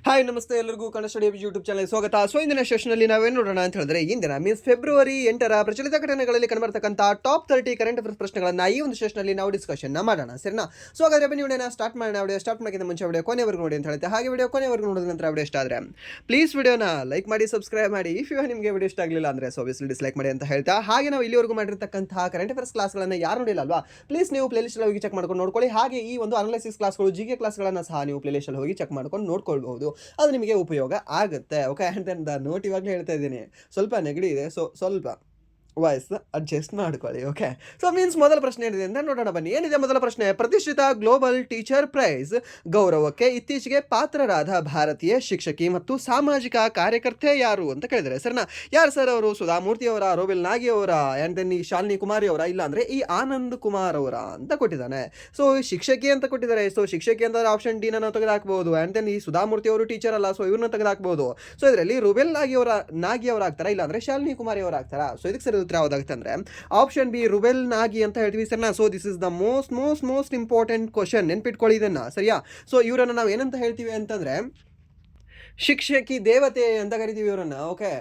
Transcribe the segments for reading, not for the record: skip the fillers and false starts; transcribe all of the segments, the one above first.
Hi ನಮಸ್ತೆ ಎಲ್ಲರಿಗೂ Kannada study YouTube channel ಸ್ವಾಗತ. ಸೊ ಇಂದಿನ ಸೆಷನಲ್ಲಿ ನಾವೇನು ನೋಡೋಣ ಅಂತ ಹೇಳಿದ್ರೆ, ಇಂದಿನ ಮೀನ್ಸ್ ಫೆಬ್ರವರಿ 8ರ ಪ್ರಚಲಿತ ಘಟನೆಗಳಲ್ಲಿ ಕಂಡುಬರ್ತಕ್ಕಂಥ ಟಾಪ್ 30 ಕರೆಂಟ್ ಅಫೇರ್ಸ್ ಪ್ರಶ್ನೆಗಳನ್ನು ಈ ಒಂದು ಸೆಷನಲ್ಲಿ ನಾವು ಡಿಸ್ಕಷನ್ ಮಾಡೋಣ, ಸರಿನಾ? ಸೊ ಹಾಗಾದ್ರೆ ಬನ್ನಿ ವಿಡಿಯೋನ ಸ್ಟಾರ್ಟ್ ಮಾಡೋಣ. ವಿಡಿಯೋ ಸ್ಟಾರ್ಟ್ ಮಾಡೋಕ್ಕಿಂತ ಮುಂಚೆ ವಿಡಿಯೋ ಕೊನೆವರೆಗೂ ನೋಡಿ ಅಂತ ಹೇಳುತ್ತೆ. ಹಾಗೆ ವಿಡಿಯೋ ಕೊನೆವರೆಗೂ ನೋಡಿದ ನಂತರ ವಿಡಿಯೋ ಇಷ್ಟ ಆದರೆ ಪ್ಲೀಸ್ ವಿಡಿಯೋನ ಲೈಕ್ ಮಾಡಿ, ಸಬ್ಸ್ಕ್ರೈಬ್ ಮಾಡಿ. ಇಫ್ ನಿಮಗೆ ವಿಡಿಯೋ ಇಷ್ಟ ಆಗಲಿಲ್ಲ ಅಂದರೆ ಸೊ ಆಬ್ವಿಯಸ್ಲಿ ಡಿಸ್ಲೈಕ್ ಮಾಡಿ ಅಂತ ಹೇಳ್ತಾ, ಹಾಗೆ ನಾವು ಇಲ್ಲಿವರೆಗೂ ಮಾಡಿರ್ತಕ್ಕಂಥ ಕರೆಂಟ್ ಅಫೇರ್ಸ್ ಕ್ಲಾಸ್ಗಳನ್ನು ಯಾರು ನೋಡಿಲ್ಲ ಅಲ್ವಾ, ಪ್ಲೀಸ್ ನೀವು ಪ್ಲೇಲಿಸ್ಟ್ ಹೋಗಿ ಚೆಕ್ ಮಾಡ್ಕೊಂಡು ನೋಡ್ಕೊಳ್ಳಿ. ಹಾಗೆ ಈ ಒಂದು ಅನಾಲಿಸಿಸ್ ಕ್ಲಾಸ್ಗಳು, ಜಿಕೆ ಕ್ಲಾಸ್ಗಳನ್ನು ಸಹ ನೀವು ಪ್ಲೇಲಿಸ್ಟ್ ಹೋಗಿ ಚೆಕ್ ಮಾಡ್ಕೊಂಡು ನೋಡ್ಕೊಳ್ಬಹುದು. ಅದು ನಿಮಗೆ ಉಪಯೋಗ ಆಗುತ್ತೆ. Okay, and then the note ಇವಾಗಲೇ ಹೇಳ್ತಾ ಇದ್ದೀನಿ, ಸ್ವಲ್ಪ ನೆಗಡಿ ಇದೆ, ಸೊ ಸ್ವಲ್ಪ ವಾಯ್ಸ್ ಅಡ್ಜಸ್ಟ್ ಮಾಡ್ಕೊಳ್ಳಿ. ಓಕೆ, ಸೊ ಮೀನ್ಸ್ ಮೊದಲ ಪ್ರಶ್ನೆ ಏನಿದೆ ಅಂತ ನೋಡೋಣ ಬನ್ನಿ. ಏನಿದೆ ಮೊದಲ ಪ್ರಶ್ನೆ? ಪ್ರತಿಷ್ಠಿತ ಗ್ಲೋಬಲ್ ಟೀಚರ್ ಪ್ರೈಸ್ ಗೌರವಕ್ಕೆ ಇತ್ತೀಚೆಗೆ ಪಾತ್ರರಾದ ಭಾರತೀಯ ಶಿಕ್ಷಕಿ ಮತ್ತು ಸಾಮಾಜಿಕ ಕಾರ್ಯಕರ್ತೆ ಯಾರು ಅಂತ ಕೇಳಿದರೆ, ಸರ್ನಾ ಯಾರು ಸರ್ ಅವರು? ಸುಧಾಮೂರ್ತಿ ಅವರ, ರೋಬೆಲ್ ನಾಗಿ ಅವರ, ಆ್ಯಂಡ್ ದೆನ್ ಈ ಶಾಲಿನಿ ಕುಮಾರಿ ಅವರ, ಇಲ್ಲ ಅಂದರೆ ಈ ಆನಂದ್ ಕುಮಾರ್ ಅವರ ಅಂತ ಕೊಟ್ಟಿದ್ದಾನೆ. ಸೊ ಶಿಕ್ಷಕಿ ಅಂತ ಕೊಟ್ಟಿದ್ದಾರೆ. ಸೊ ಶಿಕ್ಷಕಿ ಅಂತ ಆಪ್ಷನ್ ಡಿ ನಾವು ತೆಗೆದಾಕ್ಬಹುದು. ಆ್ಯಂಡ್ ದೆನ್ ಈ ಸುಧಾಮೂರ್ತಿ ಅವರು ಟೀಚರ್ ಅಲ್ಲ, ಸೊ ಇವ್ರನ್ನ ತೆಗೆದಾಕ್ಬಹುದು. ಸೊ ಇದರಲ್ಲಿ ರೋಬೆಲ್ ನಾಗಿ ಅವರ ಆಗ್ತಾರಾ, ಇಲ್ಲ ಅಂದರೆ ಶಾಲಿನಿ ಕುಮಾರಿ ಅವರು ಆಗ್ತಾರಾ? ಸೊ ಇದಕ್ಕೆ ಸರಿ ಉತ್ತರ ಯಾವುದಾಗುತ್ತೆ ಅಂದರೆ ಆಪ್ಷನ್ ಬಿ, ರುಬೆಲ್ ನಾಗಿ ಅಂತ ಹೇಳ್ತೀವಿ ಸರ್ನಾ. So this is the most important question, ನೆನ್ಪಿಟ್ಕೊಳ್ಳಿ ಇದನ್ನ, ಸರಿಯಾ? ಸೊ ಇವರನ್ನು ನಾವು ಏನಂತ ಹೇಳ್ತೀವಿ ಅಂತಂದ್ರೆ ಶಿಕ್ಷಕಿ ದೇವತೆ ಅಂತ ಕರಿತೀವಿ ಇವರನ್ನ. ಓಕೆ,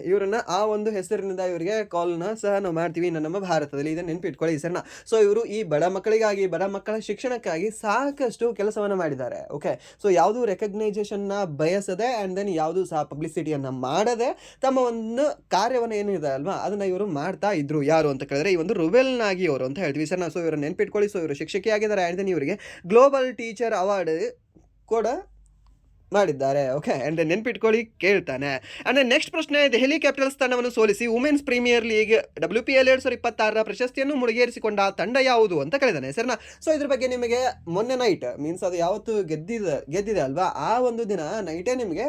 ಇವರನ್ನ ಆ ಒಂದು ಹೆಸರಿನಿಂದ ಇವರಿಗೆ ಕಾಲ್ನ ಸಹ ನಾವು ಮಾಡ್ತೀವಿ ನಮ್ಮ ಭಾರತದಲ್ಲಿ. ಇದನ್ನು ನೆನ್ಪಿಟ್ಕೊಳ್ಳಿ ಸರ್ನ. ಸೊ ಇವರು ಈ ಬಡ ಮಕ್ಕಳಿಗಾಗಿ, ಬಡ ಮಕ್ಕಳ ಶಿಕ್ಷಣಕ್ಕಾಗಿ ಸಾಕಷ್ಟು ಕೆಲಸವನ್ನು ಮಾಡಿದ್ದಾರೆ. ಓಕೆ, ಸೊ ಯಾವುದು ರೆಕಗ್ನೈಸೇಷನ್ನ ಬಯಸದೆ ಆ್ಯಂಡ್ ದೆನ್ ಯಾವುದು ಸಹ ಪಬ್ಲಿಸಿಟಿಯನ್ನು ಮಾಡದೆ ತಮ್ಮ ಒಂದು ಕಾರ್ಯವನ್ನು ಏನಿದೆ ಅಲ್ವಾ ಅದನ್ನು ಇವರು ಮಾಡ್ತಾ ಇದ್ರು. ಯಾರು ಅಂತ ಕೇಳಿದ್ರೆ ಈ ಒಂದು ರುಬೆಲ್ ನಾಗಿ ಅವರು ಅಂತ ಹೇಳ್ತೀವಿ ಸರ್ನ. ಸೊ ಇವರು ನೆನ್ಪಿಟ್ಕೊಳ್ಳಿ. ಸೊ ಇವರು ಶಿಕ್ಷಕಿ ಆಗಿದ್ದಾರೆ ಆ್ಯಂಡ್ ದೆನ್ ಇವರಿಗೆ ಗ್ಲೋಬಲ್ ಟೀಚರ್ ಅವಾರ್ಡ್ ಕೂಡ ಮಾಡಿದ್ದಾರೆ. ಓಕೆ, ಆ್ಯಂಡ್ ನೆನ್ಪಿಟ್ಕೊಳ್ಳಿ, ಕೇಳ್ತಾನೆ. ಆ್ಯಂಡ್ ನೆಕ್ಸ್ಟ್ ಪ್ರಶ್ನೆ, ದೆಹಲಿ ಕ್ಯಾಪಿಟಲ್ಸ್ ತಂಡವನ್ನು ಸೋಲಿಸಿ ವುಮೆನ್ಸ್ ಪ್ರೀಮಿಯರ್ ಲೀಗ್ WPL 2026 ಪ್ರಶಸ್ತಿಯನ್ನು ಮುಡಿಗೇರಿಸಿಕೊಂಡ ತಂಡ ಯಾವುದು ಅಂತ ಕೇಳಿದಾನೆ ಸರ್ನಾ. ಸೊ ಇದ್ರ ಬಗ್ಗೆ ನಿಮಗೆ ಮೊನ್ನೆ ನೈಟ್, ಮೀನ್ಸ್ ಅದು ಯಾವತ್ತು ಗೆದ್ದಿದೆ ಅಲ್ವಾ, ಆ ಒಂದು ದಿನ ನೈಟೇ ನಿಮಗೆ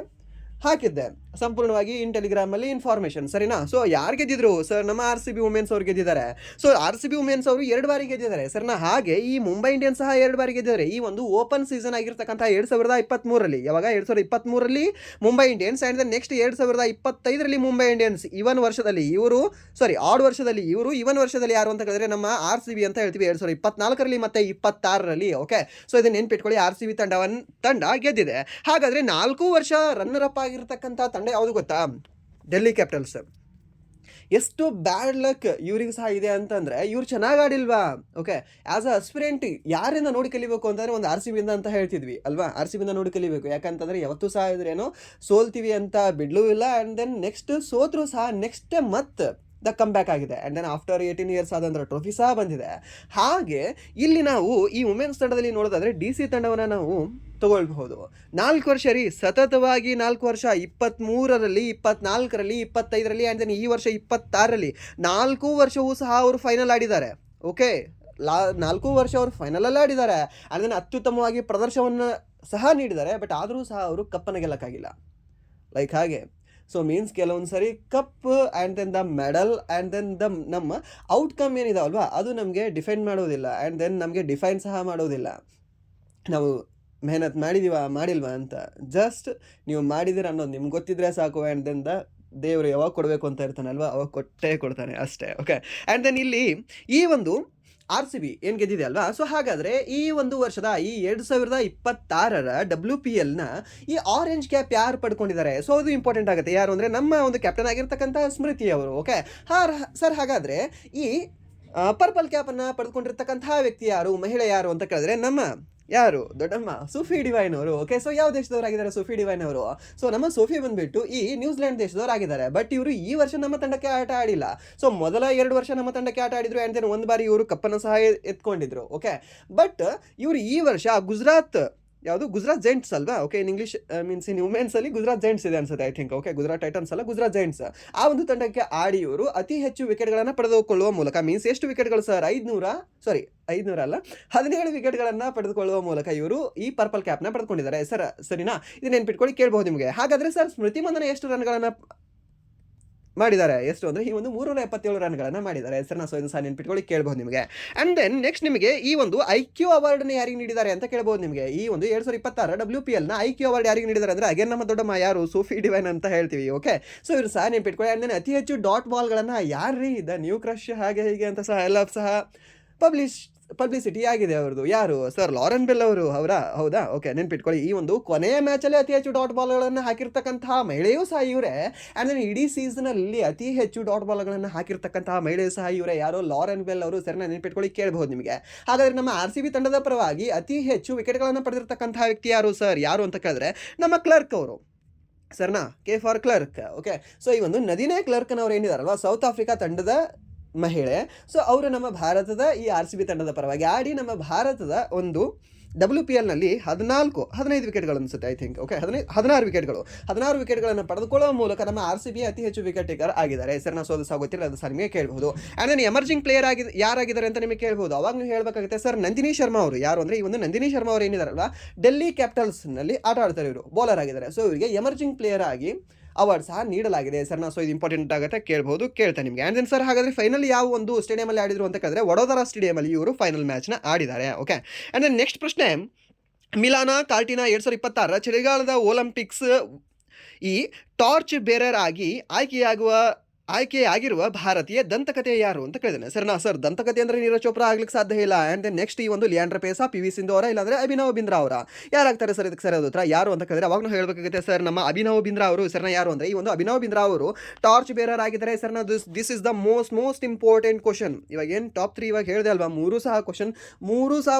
ಹಾಕಿದ್ದೆ ಸಂಪೂರ್ಣವಾಗಿ ಇನ್ ಟೆಲಿಗ್ರಾಮಲ್ಲಿ ಇನ್ಫಾರ್ಮೇಷನ್, ಸರಿನಾ? ಸೊ ಯಾರು ಗೆದ್ದಿದ್ರು ಸರ್? ನಮ್ಮ RCB ವುಮೆನ್ಸ್ ಅವ್ರು ಗೆದ್ದಿದ್ದಾರೆ. ಸೊ RCB ವುಮೆನ್ಸ್ ಅವರು 2 ಬಾರಿ ಗೆದ್ದಿದ್ದಾರೆ ಸರ್ನಾ. ಹಾಗೆ ಈ ಮುಂಬೈ ಇಂಡಿಯನ್ಸ್ ಸಹ 2 ಬಾರಿ ಗೆದ್ದಿದ್ದಾರೆ. ಈ ಒಂದು ಓಪನ್ ಸೀಸನ್ ಆಗಿರ್ತಕ್ಕಂಥ 2023ರಲ್ಲಿ, ಯಾವಾಗ 2023ರಲ್ಲಿ ಮುಂಬೈ ಇಂಡಿಯನ್ಸ್, ಆ್ಯಂಡ್ ನೆಕ್ಸ್ಟ್ 2025ರಲ್ಲಿ ಮುಂಬೈ ಇಂಡಿಯನ್ಸ್. ಆಡ್ ವರ್ಷದಲ್ಲಿ ಇವರು ಇವನ್ ವರ್ಷದಲ್ಲಿ ಯಾರು ಅಂತ ಹೇಳಿದ್ರೆ ನಮ್ಮ RCB ಅಂತ ಹೇಳ್ತೀವಿ. 2024ರಲ್ಲಿ ಮತ್ತೆ 26ರಲ್ಲಿ. ಓಕೆ, ಸೊ ಇದನ್ನ ನೆನ್ಪಿಟ್ಕೊಳ್ಳಿ, RCB ತಂಡ ಗೆದ್ದಿದೆ. ಹಾಗಾದ್ರೆ 4 ವರ್ಷ ರನ್ನರ್ ಅಪ್ ಆಗಿರ್ತಕ್ಕಂಥ ತಂಡ ಯಾವುದು ಗೊತ್ತಾ? ಡೆಲ್ಲಿ ಕ್ಯಾಪಿಟಲ್ಸ್. ಎಷ್ಟು ಬ್ಯಾಡ್ ಲಕ್ ಇವ್ರಿಗೆ ಸಹ ಇದೆ ಅಂತಂದರೆ, ಇವ್ರು ಚೆನ್ನಾಗಿ ಆಡಿಲ್ವಾ? ಓಕೆ, ಆ್ಯಸ್ ಅ ಅಸ್ಪಿರೆಂಟ್ ಯಾರಿಂದ ನೋಡಿ ಕಲಿಬೇಕು ಅಂತಂದರೆ ಒಂದು RCB ಅಂತ ಹೇಳ್ತಿದ್ವಿ ಅಲ್ವಾ. RCB ನೋಡಿ ಕಲಿಬೇಕು, ಯಾಕಂತಂದರೆ ಯಾವತ್ತೂ ಸಹ ಇದ್ರೇನೋ ಸೋಲ್ತೀವಿ ಅಂತ ಬಿಡ್ಲೂ ಇಲ್ಲ. ಆ್ಯಂಡ್ ದೆನ್ ನೆಕ್ಸ್ಟ್ ಸೋತ್ರೂ ಸಹ ನೆಕ್ಸ್ಟ್ ಮತ್ತೆ ದ ಕಮ್ ಬ್ಯಾಕ್ ಆಗಿದೆ. ಆ್ಯಂಡ್ ದೆನ್ ಆಫ್ಟರ್ 18 ಇಯರ್ಸ್ ಆದಂಥ ಟ್ರೋಫಿ ಸಹ ಬಂದಿದೆ. ಹಾಗೆ ಇಲ್ಲಿ ನಾವು ಈ ವುಮೆನ್ಸ್ ತಂಡದಲ್ಲಿ ನೋಡೋದಾದರೆ DC ತಂಡವನ್ನು ನಾವು ತಗೊಳ್ಬಹುದು. 4 ವರ್ಷ ರೀ, ಸತತವಾಗಿ 4 ವರ್ಷ, 23ರಲ್ಲಿ, 24ರಲ್ಲಿ, 25ರಲ್ಲಿ ಆ್ಯಂಡ್ ದೆನ್ ಈ ವರ್ಷ 26ರಲ್ಲಿ 4 ವರ್ಷವೂ ಸಹ ಅವರು ಫೈನಲ್ ಆಡಿದ್ದಾರೆ. ಓಕೆ, 4 ವರ್ಷ ಅವರು ಫೈನಲಲ್ಲಿ ಆಡಿದ್ದಾರೆ. ಆ್ಯಂಡ್ ದೆನ್ ಅತ್ಯುತ್ತಮವಾಗಿ ಪ್ರದರ್ಶನವನ್ನು ಸಹ ನೀಡಿದ್ದಾರೆ. ಬಟ್ ಆದರೂ ಸಹ ಅವರು ಕಪ್ಪನ್ನು ಗೆಲ್ಲಕ್ಕಾಗಿಲ್ಲ. ಲೈಕ್ ಹಾಗೆ. ಸೊ ಮೀನ್ಸ್ ಕೆಲವೊಂದು ಸರಿ cup and then the medal and then ನಮ್ಮ ಔಟ್ಕಮ್ ಏನಿದಾವಲ್ವಾ ಅದು ನಮಗೆ ಡಿಫೈನ್ ಮಾಡೋದಿಲ್ಲ. ಆ್ಯಂಡ್ ದೆನ್ ನಮಗೆ ಡಿಫೈನ್ ಸಹ ಮಾಡೋದಿಲ್ಲ ನಾವು ಮೆಹನತ್ ಮಾಡಿಲ್ವಾ ಅಂತ. ಜಸ್ಟ್ ನೀವು ಮಾಡಿದಿರ ಅನ್ನೋದು ನಿಮ್ಗೆ ಗೊತ್ತಿದ್ರೆ ಸಾಕು. ಆ್ಯಂಡ್ ದೆನ್ ದೇವರು ಯಾವಾಗ ಕೊಡಬೇಕು ಅಂತ ಇರ್ತಾನಲ್ವ, ಅವಾಗ ಕೊಟ್ಟೇ ಕೊಡ್ತಾನೆ ಅಷ್ಟೇ. ಓಕೆ, ಆ್ಯಂಡ್ ದೆನ್ ಇಲ್ಲಿ ಈ ಒಂದು RCB ಏನು ಗೆದ್ದಿದೆ ಅಲ್ವಾ. ಸೊ ಹಾಗಾದರೆ ಈ ಒಂದು ವರ್ಷದ ಈ 2026ರ WPLನ ಈ ಆರೆಂಜ್ ಕ್ಯಾಪ್ ಯಾರು ಪಡ್ಕೊಂಡಿದ್ದಾರೆ? ಸೊ ಅದು ಇಂಪಾರ್ಟೆಂಟ್ ಆಗುತ್ತೆ. ಯಾರು ಅಂದರೆ ನಮ್ಮ ಒಂದು ಕ್ಯಾಪ್ಟನ್ ಆಗಿರ್ತಕ್ಕಂಥ ಸ್ಮೃತಿ ಅವರು. ಓಕೆ ಸರ್, ಹಾಗಾದರೆ ಈ ಪರ್ಪಲ್ ಕ್ಯಾಪನ್ನು ಪಡೆದುಕೊಂಡಿರ್ತಕ್ಕಂಥ ವ್ಯಕ್ತಿ ಯಾರು, ಮಹಿಳೆ ಯಾರು ಅಂತ ಕೇಳಿದ್ರೆ ನಮ್ಮ ಯಾರು ದೊಡ್ಡಮ್ಮ ಸೋಫಿ ಡಿವೈನ್ ಅವರು. ಓಕೆ, ಸೊ ಯಾವ ದೇಶದವರಾಗಿದ್ದಾರೆ ಸೋಫಿ ಡಿವೈನ್ ಅವರು? ಸೊ ನಮ್ಮ ಸೋಫಿ ಬಂದುಬಿಟ್ಟು ಈ ನ್ಯೂಜಿಲೆಂಡ್ ದೇಶದವರಾಗಿದ್ದಾರೆ. ಬಟ್ ಇವರು ಈ ವರ್ಷ ನಮ್ಮ ತಂಡಕ್ಕೆ ಆಟ ಆಡಿಲ್ಲ. ಸೊ ಮೊದಲ 2 ವರ್ಷ ನಮ್ಮ ತಂಡಕ್ಕೆ ಆಟ ಆಡಿದ್ರು. ಆ್ಯಂಡ್ ದೆನ್ 1 ಬಾರಿ ಇವರು ಕಪ್ಪನ್ನು ಸಹ ಎತ್ಕೊಂಡಿದ್ರು. ಓಕೆ, ಬಟ್ ಇವರು ಈ ವರ್ಷ ಗುಜರಾತ್ ಜೈಂಟ್ಸ್ ಅಲ್ವಾ? Okay, in English means in ವುಮೆನ್ಸಲ್ಲಿ ಗುಜರಾತ್ ಜೈಂಟ್ಸ್ ಇದೆ ಅನ್ಸುತ್ತೆ, I think. Okay, Gujarat Titans ಅಲ್ಲ, ಗುಜರಾತ್ ಜೈಂಟ್ಸ್. ಆ ಒಂದು ತಂಡಕ್ಕೆ ಆಡಿ ಇವರು ಅತಿ ಹೆಚ್ಚು ವಿಕೆಟ್ಗಳನ್ನು ಪಡೆದುಕೊಳ್ಳುವ ಮೂಲಕ, ಮೀನ್ಸ್ ಎಷ್ಟು ವಿಕೆಟ್ಗಳು ಸರ್? 500 ಅಲ್ಲ, 17 ವಿಕೆಟ್ಗಳನ್ನು ಪಡೆದುಕೊಳ್ಳುವ ಮೂಲಕ ಇವರು ಈ ಪರ್ಪಲ್ ಕ್ಯಾಪ್ನ ಪಡೆದುಕೊಂಡಿದ್ದಾರೆ ಸರ್, ಸರಿನಾ? ಇದು ನೆನ್ಪಿಟ್ಕೊಳ್ಳಿ, ಕೇಳ್ಬೋದು ನಿಮಗೆ. ಹಾಗಾದರೆ ಸರ್ ಸ್ಮೃತಿ ಮಂದನ ಎಷ್ಟು ರನ್ಗಳನ್ನು ಮಾಡಿದ್ದಾರೆ? ಎಷ್ಟು ಅಂದರೆ ಈ ಒಂದು 377 ರನ್ಗಳನ್ನು ಮಾಡಿದ್ದಾರೆ ಹೆಸರನ್ನ. ಸೊ ಇದು ಸಹ ನೆನ್ಪಿಟ್ಕೊಳ್ಳಿ, ಕೇಳ್ಬೋದು ನಿಮಗೆ. ಆ್ಯಂಡ್ ದೆನ್ ನೆಕ್ಸ್ಟ್ ನಿಮಗೆ ಈ ಒಂದು IQ ಅವಾರ್ಡ್ನ ಯಾರಿಗೆ ನೀಡಿದ್ದಾರೆ ಅಂತ ಕೇಳ್ಬೋದು ನಿಮಗೆ. ಈ ಒಂದು 2026 WPLನ IQ ಅವಾರ್ಡ್ ಯಾರಿಗೆ ನೀಡಿದ್ದಾರೆ ಅಂದರೆ ಅಗೇನ್ ನಮ್ಮ ದೊಡ್ಡಮ್ಮ ಯಾರು, ಸೋಫಿ ಡಿವೈನ್ ಅಂತ ಹೇಳ್ತೀವಿ. ಓಕೆ, ಸೊ ಇವರು ಸಹ ನೆನ್ಪಿಟ್ಕೊಳ್ಳಿ. ಆ್ಯಂಡ್ ದೆನ್ ಅತಿ ಹೆಚ್ಚು ಡಾಟ್ ಬಾಲ್ಗಳನ್ನು ಯಾರ್ರೀ ದ ನ್ಯೂ ಕ್ರಶ್ ಹಾಗೆ ಹೀಗೆ ಅಂತ ಸಹ ಎಲ್ಲ ಸಹ ಪಬ್ಲಿಷ್ ಪಬ್ಲಿಸಿಟಿ ಆಗಿದೆ ಅವ್ರದ್ದು. ಯಾರು ಸರ್? ಲಾರೆನ್ ಬೆಲ್ ಅವರು ಹೌದಾ? ಓಕೆ, ನೆನ್ಪಿಟ್ಕೊಳ್ಳಿ. ಈ ಒಂದು ಕೊನೆಯ ಮ್ಯಾಚಲ್ಲಿ ಅತಿ ಹೆಚ್ಚು ಡಾಟ್ ಬಾಲ್ಗಳನ್ನು ಹಾಕಿರ್ತಕ್ಕಂತಹ ಮಹಿಳೆಯೂ ಸಹ ಇವರೇ. ಆ್ಯಂಡ್ ದೆನ್ ಇಡೀ ಸೀಸನಲ್ಲಿ ಅತಿ ಹೆಚ್ಚು ಡಾಟ್ ಬಾಲ್ಗಳನ್ನು ಹಾಕಿರ್ತಕ್ಕಂತಹ ಮಹಿಳೆಯೂ ಸಹ ಇವರೇ. ಯಾರು? ಲಾರೆನ್ ಬೆಲ್ ಅವರು. ಸರಿನಾ? ನೆನ್ಪಿಟ್ಕೊಳ್ಳಿ, ಕೇಳಬಹುದು ನಿಮಗೆ. ಹಾಗಾದರೆ ನಮ್ಮ RCB ತಂಡದ ಪರವಾಗಿ ಅತಿ ಹೆಚ್ಚು ವಿಕೆಟ್ಗಳನ್ನು ಪಡೆದಿರ್ತಕ್ಕಂತಹ ವ್ಯಕ್ತಿ ಯಾರು ಸರ್? ಯಾರು ಅಂತ ಕೇಳಿದ್ರೆ ನಮ್ಮ ಕ್ಲರ್ಕ್ ಅವರು. ಸರ್ನಾ? K for clerk. Okay, so ಈ ಒಂದು ನದಿನೇ ಕ್ಲರ್ಕ್ನವ್ರು ಏನಿದಾರಲ್ವ, ಸೌತ್ ಆಫ್ರಿಕಾ ತಂಡದ ಮಹಿಳೆ. ಸೊ ಅವರು ನಮ್ಮ ಭಾರತದ ಈ RCB ತಂಡದ ಪರವಾಗಿ ಆಡಿ ನಮ್ಮ ಭಾರತದ ಒಂದು WPLನಲ್ಲಿ 15 ವಿಕೆಟ್ಗಳು ಅನಿಸುತ್ತೆ, ಐ ಥಿಂಕ್. ಓಕೆ, 16 ವಿಕೆಟ್ಗಳನ್ನು ಪಡೆದುಕೊಳ್ಳುವ ಮೂಲಕ ನಮ್ಮ RCB ಅತಿ ಹೆಚ್ಚು ವಿಕೆಟ್ ಟೇಕರ್ ಆಗಿದ್ದಾರೆ. ಸರ್, ಸೋದು ಸಾಗುತ್ತಿಲ್ಲ, ಅದು ಸರ್ ನಿಮಗೆ ಕೇಳಬಹುದು. ಆ್ಯಂಡ್ ದೆನ್ ಎಮರ್ಜಿಂಗ್ ಪ್ಲೇಯರ್ ಯಾರಾಗಿದ್ದಾರೆ ಅಂತ ನಿಮಗೆ ಕೇಳಬಹುದು. ಅವಾಗ ನೀವು ಹೇಳಬೇಕಾಗುತ್ತೆ ಸರ್ ನಂದಿನಿ ಶರ್ಮಾ ಅವರು. ಯಾರು ಅಂದರೆ ಈ ಒಂದು ನಂದಿನಿ ಶರ್ಮಾ ಅವರು ಏನಿದಾರಲ್ವ, ಡೆಲ್ಲಿ ಕ್ಯಾಪಿಟಲ್ಸ್ನಲ್ಲಿ ಆಟ ಆಡ್ತಾರೆ, ಇವರು ಬೌಲರ್ ಆಗಿದ್ದಾರೆ. ಸೊ ಇವರಿಗೆ ಎಮರ್ಜಿಂಗ್ ಪ್ಲೇಯರ್ ಆಗಿ ಅವಾರ್ಡ್ ಸಹ ನೀಡಲಾಗಿದೆ ಸರ್. ಸೊ ಇದು ಇಂಪಾರ್ಟೆಂಟ್ ಆಗುತ್ತೆ, ಕೇಳಬಹುದು, ಕೇಳ್ತಾ ನಿಮಗೆ. ಆ್ಯಂಡ್ ದೆನ್ ಸರ್, ಹಾಗಾದರೆ ಫೈನಲ್ ಯಾವ ಒಂದು ಸ್ಟೇಡಿಯಮಲ್ಲಿ ಆಡಿದ್ರು ಅಂತ ಕೇಳಿದ್ರೆ ವಡೋದರಾ ಸ್ಟೇಡಿಯಮಲ್ಲಿ ಇವರು ಫೈನಲ್ ಮ್ಯಾಚ್ನ ಆಡಿದ್ದಾರೆ. ಓಕೆ, ಆ್ಯಂಡ್ ದೆನ್ ನೆಕ್ಸ್ಟ್ ಪ್ರಶ್ನೆ, ಮಿಲಾನ ಕಾರ್ಟಿನಾ 2026 ಚಳಿಗಾಲದ ಒಲಿಂಪಿಕ್ಸ್ ಈ ಟಾರ್ಚ್ ಬೇರರ್ ಆಗಿ ಆಯ್ಕೆಯಾಗಿರುವ ಭಾರತೀಯ ದಂತಕಥೆ ಯಾರು ಅಂತ ಕೇಳಿದ್ದೇನೆ. ಸರ್, ದಂತಕಥೆ ಅಂದರೆ ನೀರಜ್ ಚೋಪ್ರಾ ಆಗ್ಲಿಕ್ಕೆ ಸಾಧ್ಯ ಇಲ್ಲ. ಆ್ಯಂಡ್ ದೆನ್ ನೆಕ್ಸ್ಟ್ ಈ ಒಂದು ಲಿಯಾಂಡರ್ ಪೇಸ್, PV ಸಿಂಧು ಅವರ, ಇಲ್ಲಾಂದ್ರೆ ಅಭಿನವ್ ಬಿಂದ್ರಾ ಅವರ. ಯಾರಾಗ್ತಾರೆ ಸರ್ ಇದಕ್ಕೆ ಸರಿಯಾದ ಉತ್ತರ? ಯಾರು ಅಂತ ಕೇಳಿದ್ರೆ ಅವಾಗ ನಾವು ಹೇಳಬೇಕಾಗುತ್ತೆ ಸರ್ ನಮ್ಮ ಅಭಿನವ್ ಬಿಂದ್ರಾ ಅವರು. ಸರ್ನ ಯಾರು ಅಂದರೆ ಈ ಒಂದು ಅಭಿನವ್ ಬಿಂದ್ರಾ ಅವರು ಟಾರ್ಚ್ ಬೇರರ್ ಆಗಿದ್ದಾರೆ. ಸರ್ನ this is the most important question. ಇವಾಗ ಏನು ಟಾಪ್ 3 ಇವಾಗ ಹೇಳಿದೆ ಅಲ್ವಾ, ಮೂರು ಸಹ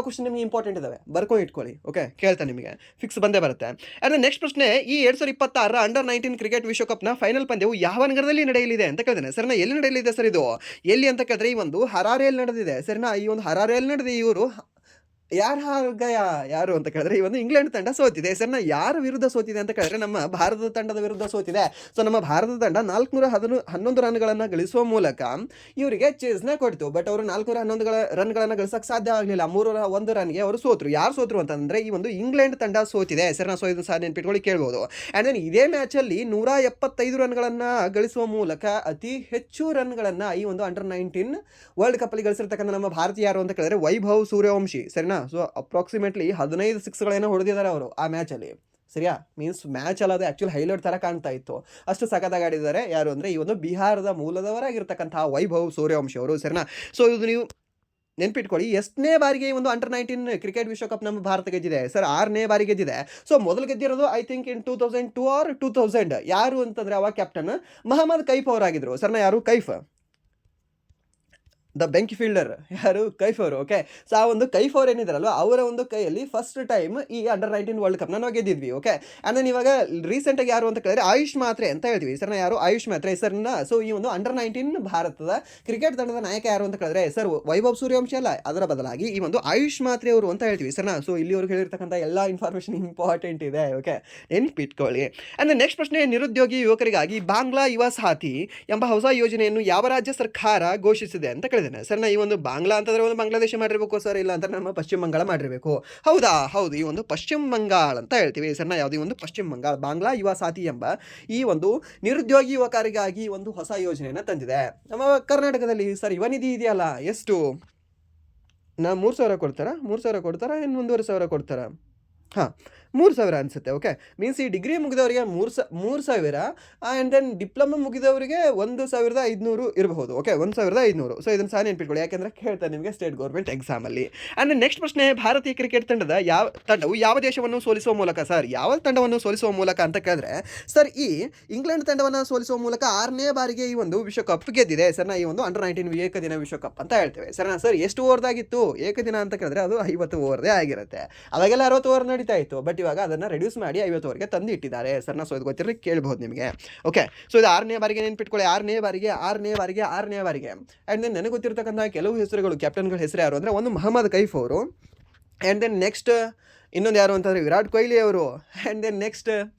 ಕ್ವಶನ್ ನಿಮಗೆ ಇಂಪಾರ್ಟೆಂಟ್ ಇದಾವೆ, ಬರ್ಕೊಂಡು ಇಟ್ಕೊಳ್ಳಿ. ಓಕೆ, ಕೇಳ್ತಾ ನಿಮಗೆ ಫಿಕ್ಸ್ ಬಂದೇ ಬರುತ್ತೆ. ಆ್ಯಂಡ್ ನೆಕ್ಸ್ಟ್ ಪ್ರಶ್ನೆ, ಈ 2026 ಅಂಡರ್-19 ಕ್ರಿಕೆಟ್ ವಿಶ್ವಕಪ್ನ ಫೈನಲ್ ಪಂದ್ಯವು ಯಾವ ನಗರದಲ್ಲಿ ನಡೆಯಲಿದೆ ಅಂತ ಕೇಳಿದ್ದೇನೆ. ಸರ್ನ ಎಲ್ಲಿ ನಡೆಯಲಿದೆ ಸರ್ ಇದು? ಎಲ್ಲಿ ಅಂತ ಕೇಳಿದ್ರೆ ಈ ಒಂದು ಹರಾರೆಯಲ್ಲಿ ನಡೆದಿದೆ. ಸರ್ನ ಈ ಒಂದು ಹರಾರೆಯಲ್ಲಿ ನಡೆದಿದೆ. ಇವರು ಯಾರು ಅಂತ ಕೇಳಿದ್ರೆ ಈ ಒಂದು ಇಂಗ್ಲೆಂಡ್ ತಂಡ ಸೋತಿದೆ. ಸರ್ನ ಯಾರ ವಿರುದ್ಧ ಸೋತಿದೆ ಅಂತ ಕೇಳಿದ್ರೆ ನಮ್ಮ ಭಾರತದ ತಂಡದ ವಿರುದ್ಧ ಸೋತಿದೆ. ಸೊ ನಮ್ಮ ಭಾರತದ ತಂಡ 411 ರನ್ಗಳನ್ನು ಗಳಿಸುವ ಮೂಲಕ ಇವರಿಗೆ ಚೇಸ್ನ ಕೊಡ್ತು. ಬಟ್ ಅವರು 411 ರನ್ಗಳನ್ನು ಗಳಿಸಕ್ಕೆ ಸಾಧ್ಯ ಆಗಲಿಲ್ಲ. 301 ರನ್ಗೆ ಅವರು ಸೋತರು. ಯಾರು ಸೋತರು ಅಂತಂದ್ರೆ ಈ ಒಂದು ಇಂಗ್ಲೆಂಡ್ ತಂಡ ಸೋತಿದೆ. ಸರ್ನ ಸೊ ಇದನ್ನು ಸಹ ನೆನ್ಪಿಟ್ಕೊಳ್ಳಿ, ಕೇಳ್ಬೋದು. ಆ್ಯಂಡ್ ದೆನ್ ಇದೇ ಮ್ಯಾಚಲ್ಲಿ 175 ರನ್ಗಳನ್ನು ಗಳಿಸುವ ಮೂಲಕ ಅತಿ ಹೆಚ್ಚು ರನ್ಗಳನ್ನು ಈ ಒಂದು ಅಂಡರ್-19 ವರ್ಲ್ಡ್ ಕಪ್ಪಲ್ಲಿ ಗಳಿಸಿರ್ತಕ್ಕಂಥ ನಮ್ಮ ಭಾರತೀಯ ಯಾರು ಅಂತ ಕೇಳಿದ್ರೆ ವೈಭವ್ ಸೂರ್ಯವಂಶಿ. ಸರಿನಾ? ಸೊ ಅಪ್ರಾಕ್ಸಿಮೇಟ್ಲಿ 15 ಸಿಕ್ಸ್ಗಳೇನೋ ಹೊಡೆದಿದ್ದಾರೆ ಅವರು ಆ ಮ್ಯಾಚಲ್ಲಿ. ಸರಿಯಾ? ಮೀನ್ಸ್ ಮ್ಯಾಚ್ ಅಲ್ಲ, ಅದು ಆ್ಯಕ್ಚುಲಿ ಹೈಲೈಟ್ ಥರ ಕಾಣ್ತಾ ಇತ್ತು, ಅಷ್ಟು ಸಖತ್ತಾಗಿ ಆಡಿದ್ದಾರೆ. ಯಾರು ಅಂದರೆ ಈ ಒಂದು ಬಿಹಾರದ ಮೂಲದವರಾಗಿರ್ತಕ್ಕಂತಹ ವೈಭವ್ ಸೂರ್ಯವಂಶಿ ಅವರು. ಸರಿನಾ? ಸೊ ಇದು ನೀವು ನೆನ್ಪಿಟ್ಕೊಳ್ಳಿ, ಎಷ್ಟನೇ ಬಾರಿಗೆ ಈ ಒಂದು ಅಂಡರ್-19 ಕ್ರಿಕೆಟ್ ವಿಶ್ವಕಪ್ ನಮ್ಮ ಭಾರತ ಗೆದ್ದಿದೆ ಸರ್? 6ನೇ ಬಾರಿ ಗೆದ್ದಿದೆ. ಸೊ ಮೊದಲು ಗೆದ್ದಿರೋದು ಐ ಥಿಂಕ್ ಇನ್ 2002 ಆರ್ 2000. ಯಾರು ಅಂತಂದರೆ ಅವಾಗ ಕ್ಯಾಪ್ಟನ್ ಮಹಮ್ಮದ್ ಕೈಫ್ ಅವರಾಗಿದ್ರು. ಸರ್ನ ಯಾರು? ಕೈಫ್ ದ ಬೆಂಕಿ ಫೀಲ್ಡರ್. ಯಾರು? ಕೈಫ್ ಅವರು. ಓಕೆ, ಸೊ ಆ ಒಂದು ಕೈಫ್ ಅವ್ರು ಏನಿದಾರಲ್ವ, ಅವರ ಒಂದು ಕೈಯಲ್ಲಿ ಫಸ್ಟ್ ಟೈಮ್ ಈ ಅಂಡರ್-19 ವರ್ಲ್ಡ್ ಕಪ್ನ ನಾವು ಗೆದ್ದಿದ್ವಿ. ಓಕೆ, ಆ್ಯಂಡ್ ದೆನ್ ಇವಾಗ ರೀಸೆಂಟಾಗಿ ಯಾರು ಅಂತ ಕೇಳಿದ್ರೆ ಆಯುಷ್ ಮಾತ್ರೆ ಅಂತ ಹೇಳ್ತೀವಿ. ಸರ್ನ ಯಾರು? ಆಯುಷ್ ಮಾತ್ರೆ. ಸರ್ನ ಸೊ ಈ ಒಂದು ಅಂಡರ್-19 ಭಾರತದ ಕ್ರಿಕೆಟ್ ತಂಡದ ನಾಯಕ ಯಾರು ಅಂತ ಕೇಳಿದ್ರೆ ಸರ್ ವೈಭವ್ ಸೂರ್ಯವಂಶಿ ಅಲ್ಲ, ಅದರ ಬದಲಾಗಿ ಈ ಒಂದು ಆಯುಷ್ ಮಾತ್ರೆ ಅವರು ಅಂತ ಹೇಳ್ತೀವಿ. ಸರ್ನ ಸೊ ಇಲ್ಲಿವರೆಗೂ ಹೇಳಿರ್ತಕ್ಕಂಥ ಎಲ್ಲ ಇನ್ಫಾರ್ಮೇಷನ್ ಇಂಪಾರ್ಟೆಂಟ್ ಇದೆ. ಓಕೆ, ನೆನ್ಪಿಟ್ಕೊಳ್ಳಿ. ಆ್ಯಂಡ್ ನೆಕ್ಸ್ಟ್ ಪ್ರಶ್ನೆ, ನಿರುದ್ಯೋಗಿ ಯುವಕರಿಗಾಗಿ ಬಾಂಗ್ಲಾ ಯುವ ಸಾಥಿ ಎಂಬ ಹೊಸ ಯೋಜನೆಯನ್ನು ಯಾವ ರಾಜ್ಯ ಸರ್ಕಾರ ಘೋಷಿಸಿದೆ ಅಂತ ಕೇಳಿದ್ದೇನೆ. ಸರ್ನ ಈ ಒಂದು ಬಾಂಗ್ಲಾ ಅಂತಂದ್ರೆ ಒಂದು ಬಾಂಗ್ಲಾದೇಶ ಮಾಡಿರಬೇಕು ಸರ್, ಇಲ್ಲ ಅಂತ ನಮ್ಮ ಪಶ್ಚಿಮ ಬಂಗಾಳ ಮಾಡಿರಬೇಕು. ಹೌದಾ? ಹೌದು, ಈ ಒಂದು ಪಶ್ಚಿಮ ಬಂಗಾಳ ಅಂತ ಹೇಳ್ತೀವಿ. ಸರ್ನ ಯಾವುದು? ಈ ಒಂದು ಪಶ್ಚಿಮ ಬಂಗಾಳ ಬಾಂಗ್ಲಾ ಯುವ ಸಾಥಿ ಎಂಬ ಈ ಒಂದು ನಿರುದ್ಯೋಗಿ ಯುವಕರಿಗಾಗಿ ಒಂದು ಹೊಸ ಯೋಜನೆಯನ್ನು ತಂದಿದೆ. ನಮ್ಮ ಕರ್ನಾಟಕದಲ್ಲಿ ಸರ್ ಯುವ ನಿಧಿ ಇದೆಯಲ್ಲ, ಎಷ್ಟು 3,000 ಕೊಡ್ತಾರಾ? 3,000 ಕೊಡ್ತಾರಾ? ಏನು 1,500 ಕೊಡ್ತಾರಾ? ಹಾಂ, 3,000 ಅನಿಸುತ್ತೆ. ಓಕೆ, ಮೀನ್ಸ್ ಈ ಡಿಗ್ರಿ ಮುಗಿದವರಿಗೆ 3,000 ಆ್ಯಂಡ್ ದೆನ್ ಡಿಪ್ಲೊಮಾ ಮುಗಿದವರಿಗೆ 1,500 ಇರಬಹುದು. ಓಕೆ, 1,500. ಸೊ ಇದನ್ನು ಸಹ ನೆನ್ಪಿಟ್ಕೊಳ್ಳಿ, ಯಾಕೆಂದರೆ ಕೇಳ್ತಾರೆ ನಿಮಗೆ ಸ್ಟೇಟ್ ಗೌರ್ಮೆಂಟ್ ಎಕ್ಸಾಮಲ್ಲಿ. ಆ್ಯಂಡ್ ನೆಕ್ಸ್ಟ್ ಪ್ರಶ್ನೆ, ಭಾರತೀಯ ಕ್ರಿಕೆಟ್ ತಂಡವು ಯಾವ ದೇಶವನ್ನು ಸೋಲಿಸುವ ಮೂಲಕ ಸರ್? ಯಾವ ತಂಡವನ್ನು ಸೋಲಿಸುವ ಮೂಲಕ ಅಂತ ಕೇಳಿದ್ರೆ ಸರ್ ಈ ಇಂಗ್ಲೆಂಡ್ ತಂಡವನ್ನು ಸೋಲಿಸುವ ಮೂಲಕ 6ನೇ ಬಾರಿಗೆ ಈ ಒಂದು ವಿಶ್ವಕಪ್ ಗೆದ್ದಿದೆ. ಸರ್ನ ಈ ಒಂದು ಅಂಡರ್-19 ಏಕದಿನ ವಿಶ್ವಕಪ್ ಅಂತ ಹೇಳ್ತೇವೆ. ಸರ್ನ ಸರ್ ಎಷ್ಟು ಓವರ್ದಾಗಿತ್ತು ಏಕದಿನ ಅಂತ ಕೇಳಿದ್ರೆ ಅದು 50 ಓವರ್ದೇ ಆಗಿರುತ್ತೆ. ಅವಾಗೆಲ್ಲ 60 ಓವರ್ ನಡೀತಾ ಇತ್ತು, ಬಟ್ ಇವಾಗ ಅದನ್ನು ರೆಡ್ಯೂಸ್ ಮಾಡಿ 50 ಓವರ್ಗೆ ತಂದು ಇಟ್ಟಿದ್ದಾರೆ. ಸರ್ನ ಸೊ ಇದು ಗೊತ್ತಿರಲಿ, ಕೇಳ್ಬೋದು ನಿಮಗೆ. ಓಕೆ, ಸೊ ಇದು 6ನೇ ಬಾರಿಗೆ ನೆನ್ಪಿಟ್ಕೊಳ್ಳಿ. 6ನೇ ಬಾರಿಗೆ. ಆ್ಯಂಡ್ ದೆನ್ ನನಗೆ ಗೊತ್ತಿರ್ತಕ್ಕಂಥ ಕೆಲವು ಹೆಸರುಗಳು, ಕ್ಯಾಪ್ಟನ್ಗಳ ಹೆಸರು ಯಾರು ಅಂದರೆ ಒಂದು ಮಹಮ್ಮದ್ ಕೈಫ್ ಅವರು, ಆ್ಯಂಡ್ ದೆನ್ ನೆಕ್ಸ್ಟ್ ಇನ್ನೊಂದು ಯಾರು ಅಂತಂದರೆ ವಿರಾಟ್ ಕೊಹ್ಲಿ ಅವರು, ಆ್ಯಂಡ್ ದೆನ್ ನೆಕ್ಸ್ಟ್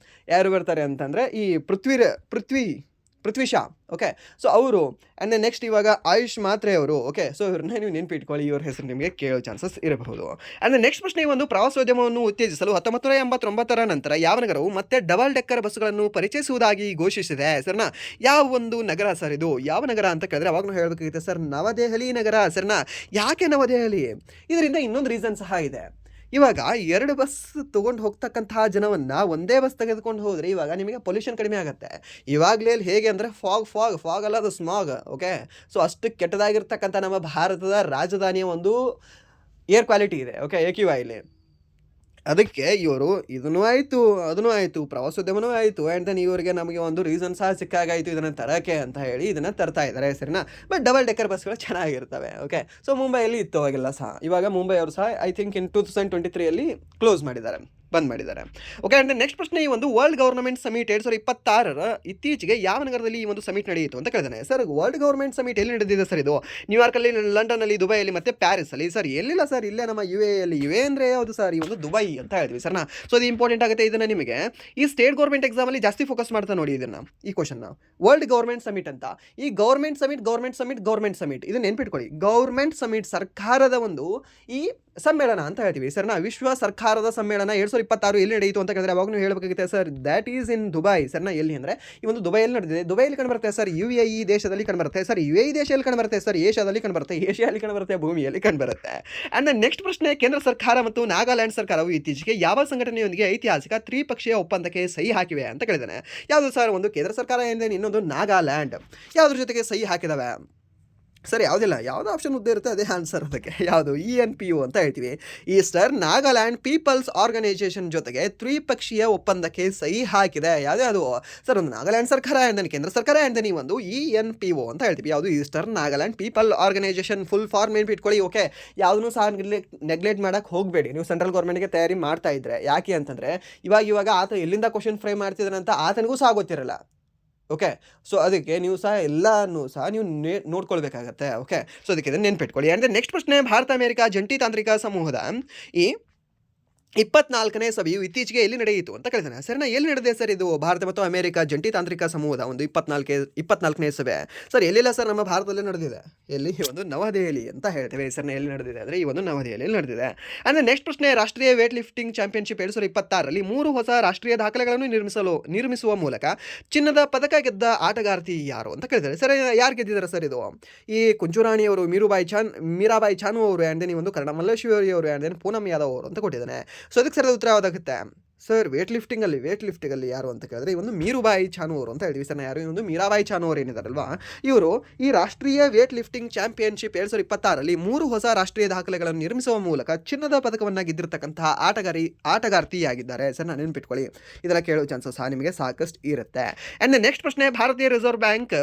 ಯಾರು ಬರ್ತಾರೆ ಅಂತಂದರೆ ಈ ಪೃಥ್ವಿ ಶಾ. ಓಕೆ, ಸೊ ಅವರು. ಆ್ಯಂಡ್ ದೆನ್ ನೆಕ್ಸ್ಟ್ ಇವಾಗ ಆಯುಷ್ ಮಾತ್ರೆ ಅವರು. ಓಕೆ, ಸೊ ಇವ್ರನ್ನ ನೀವು ನೆನ್ಪಿಟ್ಕೊಳ್ಳಿ, ಇವ್ರ ಹೆಸರು ನಿಮಗೆ ಕೇಳೋ ಚಾನ್ಸಸ್ ಇರಬಹುದು. ಆ್ಯಂಡ್ ನೆಕ್ಸ್ಟ್ ಪ್ರಶ್ನೆ, ಒಂದು ಪ್ರವಾಸೋದ್ಯಮವನ್ನು ಉತ್ತೇಜಿಸಲು 1989 ನಂತರ ಯಾವ ನಗರವು ಮತ್ತೆ ಡಬಲ್ ಡೆಕ್ಕರ್ ಬಸ್ಸುಗಳನ್ನು ಪರಿಚಯಿಸುವುದಾಗಿ ಘೋಷಿಸಿದೆ? ಸರ್ನ ಯಾವ ಒಂದು ನಗರ ಸರ್ ಇದು? ಯಾವ ನಗರ ಅಂತ ಕೇಳಿದ್ರೆ ಅವಾಗ ನಾವು ಹೇಳಬೇಕಾಗುತ್ತೆ ಸರ್ ನವದೆಹಲಿ ನಗರ. ಸರ್ನ ಯಾಕೆ ನವದೆಹಲಿ? ಇದರಿಂದ ಇನ್ನೊಂದು ರೀಸನ್ ಸಹ ಇದೆ. ಇವಾಗ 2 ಬಸ್ ತೊಗೊಂಡು ಹೋಗ್ತಕ್ಕಂತಹ ಜನವನ್ನು ಒಂದೇ ಬಸ್ ತೆಗೆದುಕೊಂಡು ಹೋದರೆ ಇವಾಗ ನಿಮಗೆ ಪೊಲ್ಯೂಷನ್ ಕಡಿಮೆ ಆಗುತ್ತೆ. ಇವಾಗಲೇ ಹೇಗೆ ಅಂದರೆ ಫಾಗ್ ಅಲ್ಲ, ಅದು ಸ್ಮಾಗ್. ಓಕೆ, ಸೊ ಅಷ್ಟು ಕೆಟ್ಟದಾಗಿರ್ತಕ್ಕಂಥ ನಮ್ಮ ಭಾರತದ ರಾಜಧಾನಿಯ ಒಂದು ಏರ್ ಕ್ವಾಲಿಟಿ ಇದೆ. ಓಕೆ, AQI ಇಲ್ಲಿ. ಅದಕ್ಕೆ ಇವರು ಇದನ್ನೂ ಆಯಿತು, ಅದನ್ನೂ ಆಯಿತು, ಪ್ರವಾಸೋದ್ಯಮನೂ ಆಯಿತು, ಆ್ಯಂಡ್ ದೆನ್ ಇವರಿಗೆ ನಮಗೆ ಒಂದು ರೀಸನ್ ಸಹ ಸಿಕ್ಕಾಗಾಯಿತು ಇದನ್ನು ತರೋಕ್ಕೆ ಅಂತ ಹೇಳಿ ಇದನ್ನು ತರ್ತಾ ಇದ್ದಾರೆ, ಸರಿನಾ. ಬಟ್ ಡಬಲ್ ಡೆಕ್ಕರ್ ಬಸ್ಗಳು ಚೆನ್ನಾಗಿರ್ತವೆ. ಓಕೆ, ಸೊ ಮುಂಬೈಯಲ್ಲಿ ಇತ್ತು ಅವಾಗೆಲ್ಲ ಸಹ. ಇವಾಗ ಮುಂಬೈ ಅವರು ಸಹ ಐ ಥಿಂಕ್ ಇನ್ 2023 ಕ್ಲೋಸ್ ಮಾಡಿದ್ದಾರೆ, ಬಂದ್ ಮಾಡಿದ್ದಾರೆ. ಓಕೆ, ಆ್ಯಂಡ್ ನೆಕ್ಸ್ಟ್ ಪ್ರಶ್ನೆ, ಈ ಒಂದು ವರ್ಲ್ಡ್ ಗವರ್ನಮೆಂಟ್ ಸಮಿಟ್ 2026 ಇತ್ತೀಚೆಗೆ ಯಾವ ನಗರದಲ್ಲಿ ಈ ಒಂದು ಸಮಿಟ್ ನಡೆಯಿತು ಅಂತ ಕೇಳಿದಾನೆ. ಸರ್, ವರ್ಲ್ಡ್ ಗವರ್ನಮೆಂಟ್ ಸಮಿಟ್ ಎಲ್ಲಿ ನಡೆದಿದೆ ಸರ್? ಇದು ನ್ಯೂಯಾರ್ಕಲ್ಲಿ, ಲಂಡನ್ನಲ್ಲಿ, ದುಬೈಯಲ್ಲಿ ಮತ್ತು ಪ್ಯಾರಿಸಲ್ಲಿ. ಸರ್, ಎಲ್ಲಿಲ್ಲ ಸರ್, ಇಲ್ಲೇ ನಮ್ಮ UAEಯಲ್ಲಿ. UAE ಅಂದರೆ ಯಾವುದು ಸರ್? ಈ ಒಂದು ದುಬೈ ಅಂತ ಹೇಳ್ತೀವಿ ಸರ್ನಾ. ಸೊ ಅದು ಇಂಪಾರ್ಟೆಂಟ್ ಆಗುತ್ತೆ. ಇದನ್ನು ನಿಮಗೆ ಈ ಸ್ಟೇಟ್ ಗೌರ್ಮೆಂಟ್ ಎಕ್ಸಾಮಲ್ಲಿ ಜಾಸ್ತಿ ಫೋಕಸ್ ಮಾಡ್ತಾ ನೋಡಿ ಇದನ್ನು, ಈ ಕ್ವಶನ್ನ. ವರ್ಲ್ಡ್ ಗೌರ್ಮೆಂಟ್ ಸಮಿಟ್ ಅಂತ, ಈ ಗೌರ್ಮೆಂಟ್ ಸಮಿಟ್ ಇದನ್ನ ನೆನ್ಪಿಟ್ಕೊಳ್ಳಿ. ಗೌರ್ಮೆಂಟ್ ಸಮಿಟ್, ಸರ್ಕಾರದ ಒಂದು ಈ ಸಮ್ಮೇಳನ ಅಂತ ಹೇಳ್ತೀವಿ ಸರ್ನಾ. ವಿಶ್ವ ಸರ್ಕಾರದ ಸಮ್ಮೇಳನ 2026 ಎಲ್ಲಿ ನಡೆಯಿತು ಅಂತ ಕೇಳಿದ್ರೆ ಅವಾಗ ನೀವು ಹೇಳಬೇಕಾಗುತ್ತೆ sir, that is in Dubai. ಸರ್ನಾ, ಎಲ್ಲಿ ಅಂದರೆ ಈ ಒಂದು ದುಬೈಯಲ್ಲಿ ನಡೆದಿದೆ. ದುಬೈಯಲ್ಲಿ ಕಂಡುಬರುತ್ತೆ ಸರ್, UAE ದೇಶದಲ್ಲಿ ಕಂಡುಬರುತ್ತೆ ಸರ್, UAE ದೇಶದಲ್ಲಿ ಕಂಡುಬರುತ್ತೆ ಸರ್, ಏಷ್ಯಾದಲ್ಲಿ ಕಂಡುಬರುತ್ತೆ, ಏಷ್ಯಾದಲ್ಲಿ ಕಂಡುಬರುತ್ತೆ, ಭೂಮಿಯಲ್ಲಿ ಕಂಡುಬರುತ್ತೆ. ಆ್ಯಂಡ್ ನೆಕ್ಸ್ಟ್ ಪ್ರಶ್ನೆ, ಕೇಂದ್ರ ಸರ್ಕಾರ ಮತ್ತು ನಾಗಾಲ್ಯಾಂಡ್ ಸರ್ಕಾರವು ಇತ್ತೀಚೆಗೆ ಯಾವ ಸಂಘಟನೆಯೊಂದಿಗೆ ಐತಿಹಾಸಿಕ ತ್ರಿಪಕ್ಷೀಯ ಒಪ್ಪಂದಕ್ಕೆ ಸಹಿ ಹಾಕಿವೆ ಅಂತ ಕೇಳಿದಾನೆ. ಯಾವುದು ಸರ್? ಒಂದು ಕೇಂದ್ರ ಸರ್ಕಾರ ಎಂದರೆ ಇನ್ನೊಂದು ನಾಗಾಲ್ಯಾಂಡ್. ಯಾವುದ್ರ ಜೊತೆಗೆ ಸಹಿ ಹಾಕಿದಾವೆ? ಸರ್, ಯಾವುದಿಲ್ಲ, ಯಾವುದೋ ಆಪ್ಷನ್ ಉದ್ದ ಇರುತ್ತೆ ಅದೇ ಆನ್ಸರ್. ಅದಕ್ಕೆ ಯಾವುದು? ENPO ಅಂತ ಹೇಳ್ತೀವಿ, ಈಸ್ಟರ್ನ್ ನಾಗಾಲ್ಯಾಂಡ್ ಪೀಪಲ್ಸ್ ಆರ್ಗನೈಸೇಷನ್ ಜೊತೆಗೆ ತ್ರಿಪಕ್ಷೀಯ ಒಪ್ಪಂದಕ್ಕೆ ಸಹಿ ಹಾಕಿದೆ. ಯಾವುದ್ಯಾವುದು ಸರ್? ಒಂದು ನಾಗಾಲ್ಯಾಂಡ್ ಸರ್ಕಾರ, ಆ್ಯಂಡ್ ದೆನ್ ಕೇಂದ್ರ ಸರ್ಕಾರ, ಆ್ಯಂಡ್ ದೆನ್ ಈ ಒಂದು ENPO ಅಂತ ಹೇಳ್ತೀವಿ. ಯಾವುದು? Eastern Nagaland people organisation. Full form ಇಟ್ಕೊಳ್ಳಿ. ಓಕೆ, ಯಾವುದನ್ನು ಸಹ ನೆಗ್ಲೆಕ್ಟ್ ಮಾಡೋಕ್ಕೆ ಹೋಗಬೇಡಿ ನೀವು ಸೆಂಟ್ರಲ್ ಗೌರ್ಮೆಂಟ್ಗೆ ತಯಾರಿ ಮಾಡ್ತಾ ಇದ್ರೆ. ಯಾಕೆ ಅಂತಂದರೆ ಇವಾಗ ಆತ ಎಲ್ಲಿಂದ ಕ್ವಶನ್ ಫ್ರೇಮ್ ಮಾಡ್ತಿದ್ದಾನೆ ಅಂತ ಆತನಿಗೂ ಸಹ ಗೊತ್ತಿರಲ್ಲ. ಓಕೆ, ಸೊ ಅದಕ್ಕೆ ನೀವು ಸಹ ಎಲ್ಲನೂ ಸಹ ನೀವು ನೋಡ್ಕೊಳ್ಬೇಕಾಗತ್ತೆ. ಓಕೆ, ಸೊ ಅದಕ್ಕೆ ನೆನ್ಪಿಟ್ಕೊಳ್ಳಿ. ಅಂದರೆ ನೆಕ್ಸ್ಟ್ ಪ್ರಶ್ನೆ, ಭಾರತ ಅಮೆರಿಕ ಜಂಟಿ ತಾಂತ್ರಿಕ ಸಮೂಹದ ಈ 24ನೇ ಸಭೆಯು ಇತ್ತೀಚೆಗೆ ಎಲ್ಲಿ ನಡೆಯಿತು ಅಂತ ಕೇಳಿದಾನೆ. ಸರ್ನ, ಎಲ್ಲಿ ನಡೆದಿದೆ ಸರ್ ಇದು? ಭಾರತ ಮತ್ತು ಅಮೆರಿಕ ಜಂಟಿ ತಾಂತ್ರಿಕ ಸಮೂಹದ ಒಂದು 24ನೇ ಸಭೆ. ಸರ್, ಎಲ್ಲಿಲ್ಲ ಸರ್, ನಮ್ಮ ಭಾರತದಲ್ಲೇ ನಡೆದಿದೆ. ಎಲ್ಲಿ? ಒಂದು ನವದೆಹಲಿ ಅಂತ ಹೇಳ್ತೇವೆ. ಸರ್ನ, ಎಲ್ಲಿ ನಡೆದಿದೆ ಅಂದರೆ ಈ ಒಂದು ನವದೆಹಲಿಯಲ್ಲಿ ನಡೆದಿದೆ. ಅಂದರೆ ನೆಕ್ಸ್ಟ್ ಪ್ರಶ್ನೆ, ರಾಷ್ಟ್ರೀಯ ವೇಟ್ ಲಿಫ್ಟಿಂಗ್ ಚಾಂಪಿಯನ್ಶಿಪ್ 2026ರಲ್ಲಿ 3 ಹೊಸ ರಾಷ್ಟ್ರೀಯ ದಾಖಲೆಗಳನ್ನು ನಿರ್ಮಿಸುವ ಮೂಲಕ ಚಿನ್ನದ ಪದಕ ಗೆದ್ದ ಆಟಗಾರ್ತಿ ಯಾರು ಅಂತ ಕೇಳಿದ್ದಾರೆ. ಸರ್, ಯಾರು ಗೆದ್ದಿದ್ದಾರೆ ಸರ್ ಇದು? ಈ ಕುಂಚುರಾಣಿಯವರು, ಮೀರಾಬಾಯಿ ಚಾನು ಅವರು, ಆ್ಯಂಡ್ ದೆನ್ ಈ ಒಂದು ಕರ್ಣ ಮಲ್ಲೇಶ್ವರಿ ಅವರು, ಆ್ಯಂಡ್ ದೆನ್ ಪೂನಮ್ ಯಾದವ್ ಅವರು ಅಂತ ಕೊಟ್ಟಿದ್ದಾನೆ. ಸೊ ಅದಕ್ಕೆ ಸರಿಯಾದ ಉತ್ತರ ಯಾವುದಾಗುತ್ತೆ ಸರ್? ವೇಟ್ ಲಿಫ್ಟಿಂಗಲ್ಲಿ ಯಾರು ಅಂತ ಕೇಳಿದ್ರೆ ಈ ಒಂದು ಮೀರುಬಾಯಿ ಚಾನು ಅವರು ಅಂತ ಹೇಳ್ತೀವಿ ಸರ್. ಯಾರು? ಈ ಒಂದು ಮೀರಾಬಾಯಿ ಚಾನು ಅವರು ಏನಿದಾರಲ್ವಾ, ಇವರು ಈ ರಾಷ್ಟ್ರೀಯ ವೇಟ್ ಲಿಫ್ಟಿಂಗ್ ಚಾಂಪಿಯನ್ಶಿಪ್ 2026ರಲ್ಲಿ 3 ಹೊಸ ರಾಷ್ಟ್ರೀಯ ದಾಖಲೆಗಳನ್ನು ನಿರ್ಮಿಸುವ ಮೂಲಕ ಚಿನ್ನದ ಪದಕವನ್ನು ಗೆದ್ದಿರತಕ್ಕಂತಹ ಆಟಗಾರ್ತಿಯಾಗಿದ್ದಾರೆ. ಸರ್, ನಾನು ನೆನ್ಪಿಟ್ಕೊಳ್ಳಿ, ಇದರ ಕೇಳೋ ಚಾನ್ಸಸ್ ಸಹ ನಿಮಗೆ ಸಾಕಷ್ಟು ಇರುತ್ತೆ. ಆ್ಯಂಡ್ ನೆಕ್ಸ್ಟ್ ಪ್ರಶ್ನೆ, ಭಾರತೀಯ ರಿಸರ್ವ್ ಬ್ಯಾಂಕ್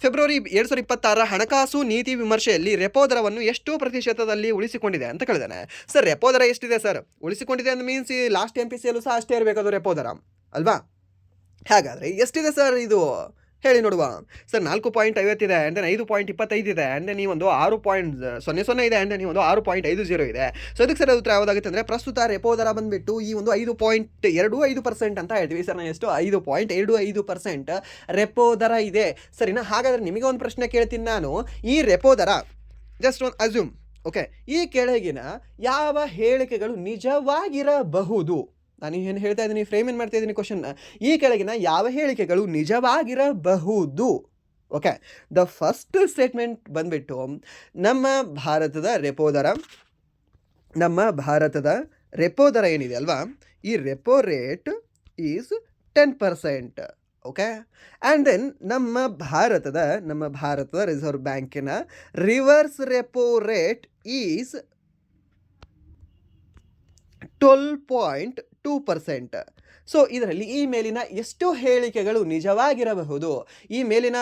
ಫೆಬ್ರವರಿ 2026 ಹಣಕಾಸು ನೀತಿ ವಿಮರ್ಶೆಯಲ್ಲಿ ರೆಪೋ ದರವನ್ನು ಎಷ್ಟು ಪ್ರತಿಶತದಲ್ಲಿ ಉಳಿಸಿಕೊಂಡಿದೆ ಅಂತ ಕೇಳಿದಾನೆ. ಸರ್, ರೆಪೋ ದರ ಎಷ್ಟಿದೆ ಸರ್? ಉಳಿಸಿಕೊಂಡಿದೆ ಅಂತ ಮೀನ್ಸ್ ಈ ಲಾಸ್ಟ್ MPCಯಲ್ಲೂ ಸಹ ಅಷ್ಟೇ ಇರಬೇಕು ಅದು ರೆಪೋ ದರ ಅಲ್ವಾ? ಹಾಗಾದರೆ ಎಷ್ಟಿದೆ ಸರ್ ಇದು? ಹೇಳಿ ನೋಡುವ. ಸರ್, 4.50 ಇದೆ, ಆ್ಯಂಡ್ ದೆನ್ 5.25 ಇದೆ, ಆ್ಯಂಡ್ ದೆನ್ ಈ ಒಂದು 6.00 ಇದೆ, ಆ್ಯಂಡ್ ದೆನ್ ಈ ಒಂದು 6.50 ಇದೆ. ಸೊ ಇದಕ್ಕೆ ಸರ್ ಉತ್ತರ ಯಾವುದಾಗುತ್ತೆ ಅಂದರೆ ಪ್ರಸ್ತುತ ರೆಪೋ ದರ ಬಂದುಬಿಟ್ಟು ಈ ಒಂದು 5.25% ಅಂತ ಹೇಳ್ತೀವಿ ಸರ್. ನಾನು ಎಷ್ಟು? 5.25% ರೆಪೋ ದರ ಇದೆ, ಸರಿನಾ. ಹಾಗಾದರೆ ನಿಮಗೆ ಒಂದು ಪ್ರಶ್ನೆ ಕೇಳ್ತೀನಿ ನಾನು. ಈ ರೆಪೋ ದರ ಜಸ್ಟ್ ಒಂದು ಅಸ್ಯೂಮ್, ಓಕೆ, ಈ ಕೆಳಗಿನ ಯಾವ ಹೇಳಿಕೆಗಳು ನಿಜವಾಗಿರಬಹುದು? ನಾನು ಏನು ಹೇಳ್ತಾ ಇದ್ದೀನಿ, ಫ್ರೇಮ್ ಏನು ಮಾಡ್ತಾ ಇದ್ದೀನಿ ಕ್ವಶನ್ನ. ಈ ಕೆಳಗಿನ ಯಾವ ಹೇಳಿಕೆಗಳು ನಿಜವಾಗಿರಬಹುದು? ಓಕೆ, ದ ಫಸ್ಟ್ ಸ್ಟೇಟ್ಮೆಂಟ್ ಬಂದ್ಬಿಟ್ಟು ನಮ್ಮ ಭಾರತದ ರೆಪೋ ದರ ಏನಿದೆ ಅಲ್ವಾ, ಈ repo rate is 10%. Okay, and then ನಮ್ಮ ಭಾರತದ ರಿಸರ್ವ್ ಬ್ಯಾಂಕಿನ reverse repo rate is 12.2%. So ಇದರಲ್ಲಿ ಈ ಮೇಲಿನ ಎಷ್ಟು ಹೇಳಿಕೆಗಳು ನಿಜವಾಗಿರಬಹುದು? ಈ ಮೇಲಿನ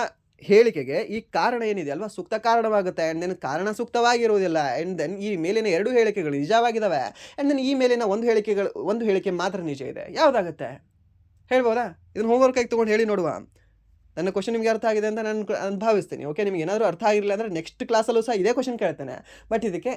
ಹೇಳಿಕೆಗೆ ಈ ಕಾರಣ ಏನಿದೆ ಅಲ್ವಾ, ಸೂಕ್ತ ಕಾರಣವಾಗುತ್ತೆ. ಆ್ಯಂಡ್ ದೆನ್ ಕಾರಣ ಸೂಕ್ತವಾಗಿರುವುದಿಲ್ಲ. ಆ್ಯಂಡ್ ದೆನ್ ಈ ಮೇಲಿನ 2 ಹೇಳಿಕೆಗಳು ನಿಜವಾಗಿದ್ದಾವೆ, ಆ್ಯಂಡ್ ದೆನ್ ಈ ಮೇಲಿನ ಒಂದು ಹೇಳಿಕೆ ಮಾತ್ರ ನಿಜ ಇದೆ. ಯಾವುದಾಗುತ್ತೆ ಹೇಳ್ಬೋದಾ? ಇದನ್ನು ಹೋಮ್ವರ್ಕ್ ಆಗಿ ತೊಗೊಂಡು ಹೇಳಿ ನೋಡುವ. ನನ್ನ ಕ್ವಶನ್ ನಿಮಗೆ ಅರ್ಥ ಆಗಿದೆ ಅಂತ ನಾನು ಭಾವಿಸ್ತೀನಿ. ಓಕೆ, ನಿಮ್ಗೆ ಏನಾದರೂ ಅರ್ಥ ಆಗಿರಲಿಲ್ಲ ಅಂದರೆ ನೆಕ್ಸ್ಟ್ ಕ್ಲಾಸಲ್ಲೂ ಸಹ ಇದೇ ಕ್ವಶನ್ ಕೇಳ್ತೇನೆ. ಬಟ್ ಇದಕ್ಕೆ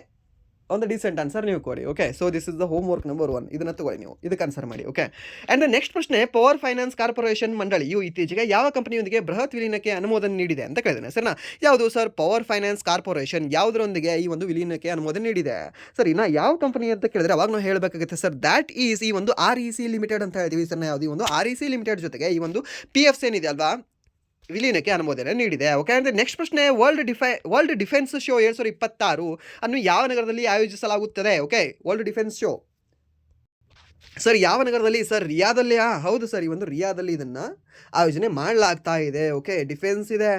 ಒಂದು ಡೀಸೆಂಟ್ ಆನ್ಸರ್ ನೀವು ಕೊಡಿ. Okay, so this is the home work number 1. ಇದನ್ನು ತಗೊಳ್ಳಿ, ನೀವು ಇದಕ್ಕೆ ಆನ್ಸರ್ ಮಾಡಿ. ಓಕೆ, ಆ್ಯಂಡ್ ನೆಕ್ಸ್ಟ್ ಪ್ರಶ್ನೆ, ಪವರ್ ಫೈನಾನ್ಸ್ ಕಾರ್ಪೊರೇಷನ್ ಮಂಡಳಿಯು ಇತ್ತೀಚೆಗೆ ಯಾವ ಕಂಪನಿಯೊಂದಿಗೆ ಬೃಹತ್ ವಿಲೀನಕ್ಕೆ ಅನುಮೋದನೆ ನೀಡಿದೆ ಅಂತ ಕೇಳಿದ್ದೇನೆ. ಸರ್ನಾ, ಯಾವುದು ಸರ್? ಪವರ್ ಫೈನಾನ್ಸ್ ಕಾರ್ಪೊರೇಷನ್ ಯಾವುದರೊಂದಿಗೆ ಈ ಒಂದು ವಿಲೀನಕ್ಕೆ ಅನುಮೋದನೆ ನೀಡಿದೆ? ಸರ್, ಇನ್ನು ಯಾವ ಕಂಪನಿ ಅಂತ ಕೇಳಿದ್ರೆ ಅವಾಗ ನಾವು ಹೇಳಬೇಕಾಗುತ್ತೆ ಸರ್, ದ್ಯಾಟ್ ಈಸ್ ಈ ಒಂದು REC ಲಿಮಿಟೆಡ್ ಅಂತ ಹೇಳ್ತೀವಿ ಸರ್. ಯಾವುದು? ಈ ಒಂದು REC ಲಿಮಿಟೆಡ್ ಜೊತೆಗೆ ಈ ಒಂದು PFC ಏನಿದೆ ಅಲ್ವಾ, ವಿಲೀನಕ್ಕೆ ಅನುಮೋದನೆ ನೀಡಿದೆ. ಓಕೆ, ಅಂದರೆ ನೆಕ್ಸ್ಟ್ ಪ್ರಶ್ನೆ, ವರ್ಲ್ಡ್ ಡಿಫೆನ್ಸ್ ಶೋ 2026 ಅನ್ನು ಯಾವ ನಗರದಲ್ಲಿ ಆಯೋಜಿಸಲಾಗುತ್ತದೆ? Okay, world defence show sir ಯಾವ ನಗರದಲ್ಲಿ? ಸರ್, ರಿಯಾದಲ್ಲಿ. ಹೌದು ಸರ್, ಈ ಒಂದು ರಿಯಾದಲ್ಲಿ ಇದನ್ನು ಆಯೋಜನೆ ಮಾಡಲಾಗ್ತಾ ಇದೆ. ಓಕೆ, ಡಿಫೆನ್ಸ್ ಇದೆ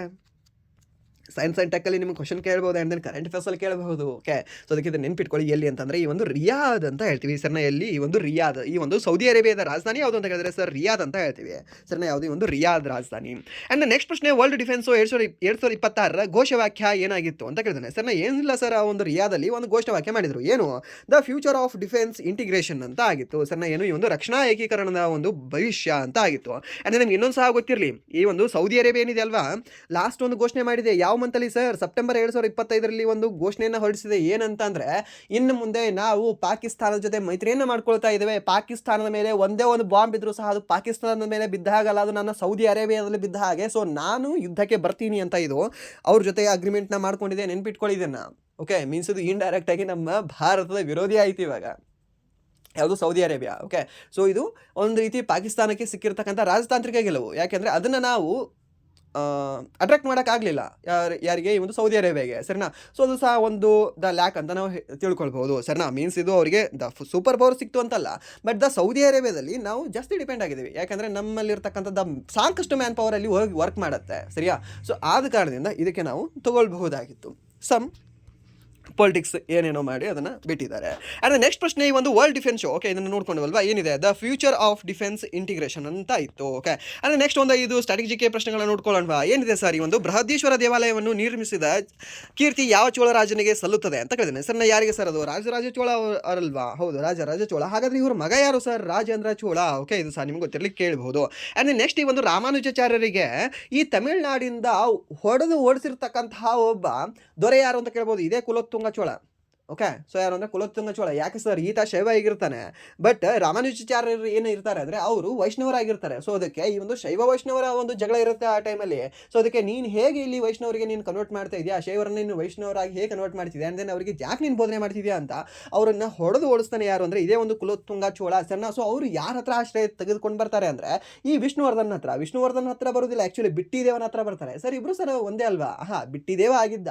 ಸೈನ್ಸ್ ಆ್ಯಂಡ್ ಟೆಕ್ಕಲ್ಲಿ ನಿಮಗೆ ಕ್ವಶನ್ ಕೇಳ್ಬೋದು ಆ್ಯಂಡ್ ದೆನ್ ಕರೆಂಟ್ ಅಫೇರ್ಸಲ್ಲಿ ಕೇಳಬಹುದು. ಓಕೆ, ಸೊ ಅದಕ್ಕೆ ಇದನ್ನು ನೆನ್ಪಿಟ್ಕೊಳ್ಳಿ. ಎಲ್ಲಿ ಅಂತಂದರೆ ಈ ಒಂದು ರಿಯಾದ್ ಅಂತ ಹೇಳ್ತೀವಿ ಸರ್ನ. ಎಲ್ಲಿ ಈ ಒಂದು ರಿಯಾದ್, ಈ ಒಂದು ಸೌದಿ ಅರೇಬಿಯಾದ ರಾಜಧಾನಿ ಯಾವುದು ಅಂತ ಹೇಳಿದ್ರೆ ಸರ್ ರಿಯಾದ್ ಅಂತ ಹೇಳ್ತೀವಿ ಸರ್ನ. ಯಾವುದು ಈ ಒಂದು ರಿಯಾದ್ ರಾಜಧಾನಿ. ಆ್ಯಂಡ್ ನೆಕ್ಸ್ಟ್ ಪ್ರಶ್ನೆ, ವರ್ಲ್ಡ್ ಡಿಫೆನ್ಸು 2026 ಘೋಷವಾಕ್ಯ ಏನಾಗಿತ್ತು ಅಂತ ಕೇಳಿದಾನೆ ಸರ್ನ. ಏನಿಲ್ಲ ಸರ್, ಆ ಒಂದು ರಿಯಾದಲ್ಲಿ ಒಂದು ಘೋಷವಾಕ್ಯ ಮಾಡಿದರು. ಏನು? The future of defence integration ಅಂತ ಆಗಿತ್ತು ಸರ್ನ. ಏನು? ಈ ಒಂದು ರಕ್ಷಣಾ ಏಕೀಕರಣದ ಒಂದು ಭವಿಷ್ಯ ಅಂತ ಆಗಿತ್ತು. ಆ್ಯಂಡ್ ನಮ್ಗೆ ಇನ್ನೊಂದು ಸಹ ಗೊತ್ತಿರಲಿ, ಈ ಒಂದು ಸೌದಿ ಅರೇಬಿಯಾ ಏನಿದೆ ಅಲ್ವಾ, ಲಾಸ್ಟ್ ಒಂದು ಘೋಷಣೆ ಮಾಡಿದೆ. ಯಾವ ಮಂತಲ್ಲಿ ಸರ್? ಸೆಪ್ಟೆಂಬರ್ 2025 ಒಂದು ಘೋಷಣೆಯನ್ನು ಹೊರಡಿಸಿದೆ. ಏನಂತ ಅಂದರೆ, ಇನ್ನು ಮುಂದೆ ನಾವು ಪಾಕಿಸ್ತಾನದ ಜೊತೆ ಮೈತ್ರಿಯನ್ನು ಮಾಡ್ಕೊಳ್ತಾ ಇದ್ದೇವೆ. ಪಾಕಿಸ್ತಾನದ ಮೇಲೆ ಒಂದೇ ಒಂದು ಬಾಂಬ್ ಇದ್ರೂ ಸಹ ಅದು ಪಾಕಿಸ್ತಾನದ ಮೇಲೆ ಬಿದ್ದ ಹಾಗಲ್ಲ, ಅದು ನನ್ನ ಸೌದಿ ಅರೇಬಿಯಾದಲ್ಲಿ ಬಿದ್ದ ಹಾಗೆ. ಸೊ ನಾನು ಯುದ್ಧಕ್ಕೆ ಬರ್ತೀನಿ ಅಂತ ಇದು ಅವ್ರ ಜೊತೆ ಅಗ್ರಿಮೆಂಟ್ನ ಮಾಡ್ಕೊಂಡಿದೆ. ನೆನ್ಪಿಟ್ಕೊಳ್ಳಿ ಇದನ್ನು. ಓಕೆ, ಮೀನ್ಸ್ ಇದು ಇಂಡೈರೆಕ್ಟ್ ಆಗಿ ನಮ್ಮ ಭಾರತದ ವಿರೋಧಿ ಆಯಿತು ಇವಾಗ. ಯಾವುದು? Saudi Arabia. ಓಕೆ, ಸೊ ಇದು ಒಂದು ರೀತಿ ಪಾಕಿಸ್ತಾನಕ್ಕೆ ಸಿಕ್ಕಿರ್ತಕ್ಕಂಥ ರಾಜತಾಂತ್ರಿಕ ಗೆಲುವು. ಯಾಕೆಂದರೆ ಅದನ್ನು ನಾವು ಅಟ್ರಾಕ್ಟ್ ಮಾಡೋಕ್ಕಾಗಲಿಲ್ಲ. ಯಾರಿಗೆ? ಈ ಒಂದು ಸೌದಿ ಅರೇಬಿಯಾಗೆ ಸರಿನಾ. ಸೊ ಅದು ಸಹ ಒಂದು ದ ಲ್ಯಾಕ್ ಅಂತ ನಾವು ತಿಳ್ಕೊಳ್ಬೋದು ಸರಿನಾ. ಮೀನ್ಸ್ ಇದು ಅವರಿಗೆ ದ ಸೂಪರ್ ಪವರ್ ಸಿಕ್ತು ಅಂತಲ್ಲ, ಬಟ್ ದ ಸೌದಿ ಅರೇಬಿಯಾದಲ್ಲಿ ನಾವು ಜಾಸ್ತಿ ಡಿಪೆಂಡ್ ಆಗಿದ್ದೀವಿ. ಯಾಕಂದರೆ ನಮ್ಮಲ್ಲಿರ್ತಕ್ಕಂಥದ್ದು ಸಾಕಷ್ಟು ಮ್ಯಾನ್ ಪವರಲ್ಲಿ ಹೋಗಿ ವರ್ಕ್ ಮಾಡುತ್ತೆ ಸರಿಯಾ. ಸೊ ಆದ ಕಾರಣದಿಂದ ಇದಕ್ಕೆ ನಾವು ತಗೊಳ್ಬಹುದಾಗಿತ್ತು. ಪೊಲಿಟಿಕ್ಸ್ ಏನೇನೋ ಮಾಡಿ ಅದನ್ನು ಬಿಟ್ಟಿದ್ದಾರೆ. ಆ್ಯಂಡ್ ನೆಕ್ಸ್ಟ್ ಪ್ರಶ್ನೆ, ಈ ಒಂದು ವರ್ಲ್ಡ್ ಡಿಫೆನ್ಸ್. ಓಕೆ, ಇದನ್ನು ನೋಡ್ಕೊಂಡವಲ್ವಾ, ಏನಿದೆ? The future of defence integration ಅಂತ ಇತ್ತು. ಓಕೆ, ಆ್ಯಂಡ್ ನೆಕ್ಸ್ಟ್ ಒಂದು 5 ಸ್ಟ್ರಾಟಜಿಕ್ ಪ್ರಶ್ನೆಗಳನ್ನ ನೋಡ್ಕೊಳ್ಳೋಣ. ಏನಿದೆ ಸರ್? ಈ ಒಂದು ಬೃಹದೀಶ್ವರ ದೇವಾಲಯವನ್ನು ನಿರ್ಮಿಸಿದ ಕೀರ್ತಿ ಯಾವ ಚೋಳ ರಾಜನಿಗೆ ಸಲ್ಲುತ್ತದೆ ಅಂತ ಕೇಳಿದ್ದೇನೆ ಸರ್. ಯಾರಿಗೆ ಸರ್ ಅದು? ರಾಜರಾಜ ಚೋಳ ಅವರಲ್ವಾ? ಹೌದು, ರಾಜರಾಜ ಚೋಳ. ಹಾಗಾದರೆ ಇವ್ರ ಮಗ ಯಾರು ಸರ್? ರಾಜೇಂದ್ರ ಚೋಳ. ಓಕೆ, ಇದು ಸಹ ನಿಮ್ಗೆ ಗೊತ್ತಿರಲಿಕ್ಕೆ ಕೇಳಬಹುದು. ಆ್ಯಂಡ್ ನೆಕ್ಸ್ಟ್, ಈ ಒಂದು ರಾಮಾನುಜಾಚಾರ್ಯರಿಗೆ ಈ ತಮಿಳುನಾಡಿಂದ ಹೊಡೆದು ಓಡಿಸಿರ್ತಕ್ಕಂತಹ ಒಬ್ಬ ದೊರೆ ಯಾರು ಅಂತ ಕೇಳ್ಬೋದು. ಇದೇ ಕುಲೋತ್ತುಂಗ ಚೋಳ. ಓಕೆ, ಸೊ ಯಾರು ಅಂದರೆ ಕುಲೋತ್ತುಂಗ ಚೋಳ. ಯಾಕೆ ಸರ್? ಈತ ಶೈವ ಆಗಿರ್ತಾನೆ, ಬಟ್ ರಾಮಾನುಜಾಚಾರ್ಯರು ಏನು ಇರ್ತಾರೆ ಅಂದರೆ ಅವರು ವೈಷ್ಣವರಾಗಿರ್ತಾರೆ. ಸೊ ಅದಕ್ಕೆ ಈ ಒಂದು ಶೈವ ವೈಷ್ಣವರ ಒಂದು ಜಗಳ ಇರುತ್ತೆ ಆ ಟೈಮಲ್ಲಿ. ಸೊ ಅದಕ್ಕೆ ನೀನು ಹೇಗೆ ಇಲ್ಲಿ ವೈಷ್ಣವರಿಗೆ ನೀನು ಕನ್ವರ್ಟ್ ಮಾಡ್ತಾ ಇದೆಯಾ, ಶೈವರನ್ನ ನೀನು ವೈಷ್ಣವರಾಗಿ ಹೇಗೆ ಕನ್ವರ್ಟ್ ಮಾಡ್ತಿದ್ಯಾ, ಅಂದರೆ ಅವರಿಗೆ ಯಾಕೆ ನೀನು ಬೋಧನೆ ಮಾಡ್ತಿದ್ಯಾ ಅಂತ ಅವರನ್ನು ಹೊಡೆದು ಓಡಿಸ್ತಾನೆ. ಯಾರು ಅಂದರೆ ಇದೇ ಒಂದು ಕುಲೋತ್ತುಂಗ ಚೋಳ ಸಣ್ಣ. ಸೊ ಅವರು ಯಾರ ಹತ್ರ ಆಶ್ರಯ ತೆಗೆದುಕೊಂಡು ಬರ್ತಾರೆ ಅಂದರೆ ಈ ವಿಷ್ಣುವರ್ಧನ್ ಹತ್ರ ಬರೋದಿಲ್ಲ, ಆ್ಯಕ್ಚುಲಿ ಬಿಟ್ಟಿದೇವನ ಹತ್ರ ಬರ್ತಾರೆ. ಸರ್ ಇಬ್ಬರು ಸರ್ ಒಂದೇ ಅಲ್ವಾ? ಬಿಟ್ಟಿದೇವ ಆಗಿದ್ದ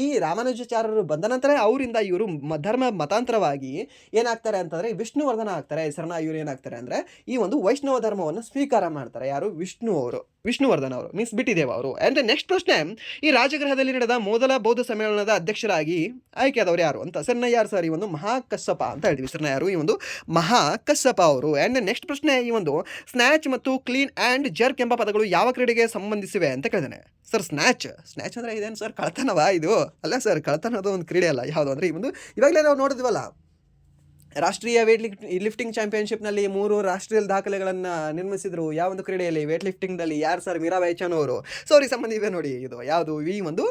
ಈ ರಾಮಾನುಜಾಚಾರ್ಯರು ಬಂದ ನಂತರ ಅವರಿಂದ ಇವರು ಧರ್ಮ ಮತಾಂತರವಾಗಿ ಏನಾಗ್ತಾರೆ ಅಂತಂದರೆ ವಿಷ್ಣುವರ್ಧನ ಆಗ್ತಾರೆ ಹೆಸರನ್ನ. ಇವರು ಏನಾಗ್ತಾರೆ ಅಂದರೆ ಈ ಒಂದು ವೈಷ್ಣವ ಧರ್ಮವನ್ನು ಸ್ವೀಕಾರ ಮಾಡ್ತಾರೆ. ಯಾರು? ವಿಷ್ಣುವರ್ಧನ್ ಅವರು, ಮೀನ್ಸ್ ಬಿಟ್ಟಿದೇವ ಅವರು. ಆ್ಯಂಡ್ ನೆಕ್ಸ್ಟ್ ಪ್ರಶ್ನೆ, ಈ ರಾಜಗೃಹದಲ್ಲಿ ನಡೆದ ಮೊದಲ ಬೌದ್ಧ ಸಮ್ಮೇಳನದ ಅಧ್ಯಕ್ಷರಾಗಿ ಆಯ್ಕೆಯಾದವರು ಯಾರು ಅಂತ ಸರ್ನ. ಯಾರು ಸರ್? ಈ ಒಂದು ಮಹಾಕಶ್ಯಪ ಅಂತ ಹೇಳ್ತೀವಿ ಸರ್ನ. ಯಾರು? ಈ ಒಂದು ಮಹಾಕಶ್ಯಪ ಅವರು. ಆ್ಯಂಡ್ ನೆಕ್ಸ್ಟ್ ಪ್ರಶ್ನೆ, ಈ ಒಂದು ಸ್ನ್ಯಾಚ್ ಮತ್ತು ಕ್ಲೀನ್ ಆ್ಯಂಡ್ ಜರ್ಕ್ ಎಂಬ ಪದಗಳು ಯಾವ ಕ್ರೀಡೆಗೆ ಸಂಬಂಧಿಸಿವೆ ಅಂತ ಕೇಳಿದ್ದೇನೆ ಸರ್. ಸ್ನ್ಯಾಚ್ ಅಂದರೆ ಇದೇನು ಸರ್? ಕಳ್ತನವಾ ಇದು? ಅಲ್ಲ ಸರ್, ಕಳ್ತನದ ಒಂದು ಕ್ರೀಡೆ ಅಲ್ಲ. ಯಾವುದು ಅಂದರೆ ಈ ಒಂದು ಇವಾಗಲೇ ನಾವು ನೋಡಿದ್ವಲ್ಲ, ರಾಷ್ಟ್ರೀಯ ಲಿಫ್ಟಿಂಗ್ ಚಾಂಪಿಯನ್ಶಿಪ್ನಲ್ಲಿ 3 ರಾಷ್ಟ್ರೀಯ ದಾಖಲೆಗಳನ್ನು ನಿರ್ಮಿಸಿದ್ರು. ಯಾವ ಒಂದು ಕ್ರೀಡೆಯಲ್ಲಿ? ವೇಟ್ ಲಿಫ್ಟಿಂಗ್ನಲ್ಲಿ. ಯಾರು ಸರ್? ಮೀರಾಬಾಯಿ ಚಾನು ಅವರು. ಸೊ ಅವ್ರಿಗೆ ಸಂಬಂಧ ಇವೆ ನೋಡಿ. ಇದು ಯಾವುದು? ಈ ಒಂದು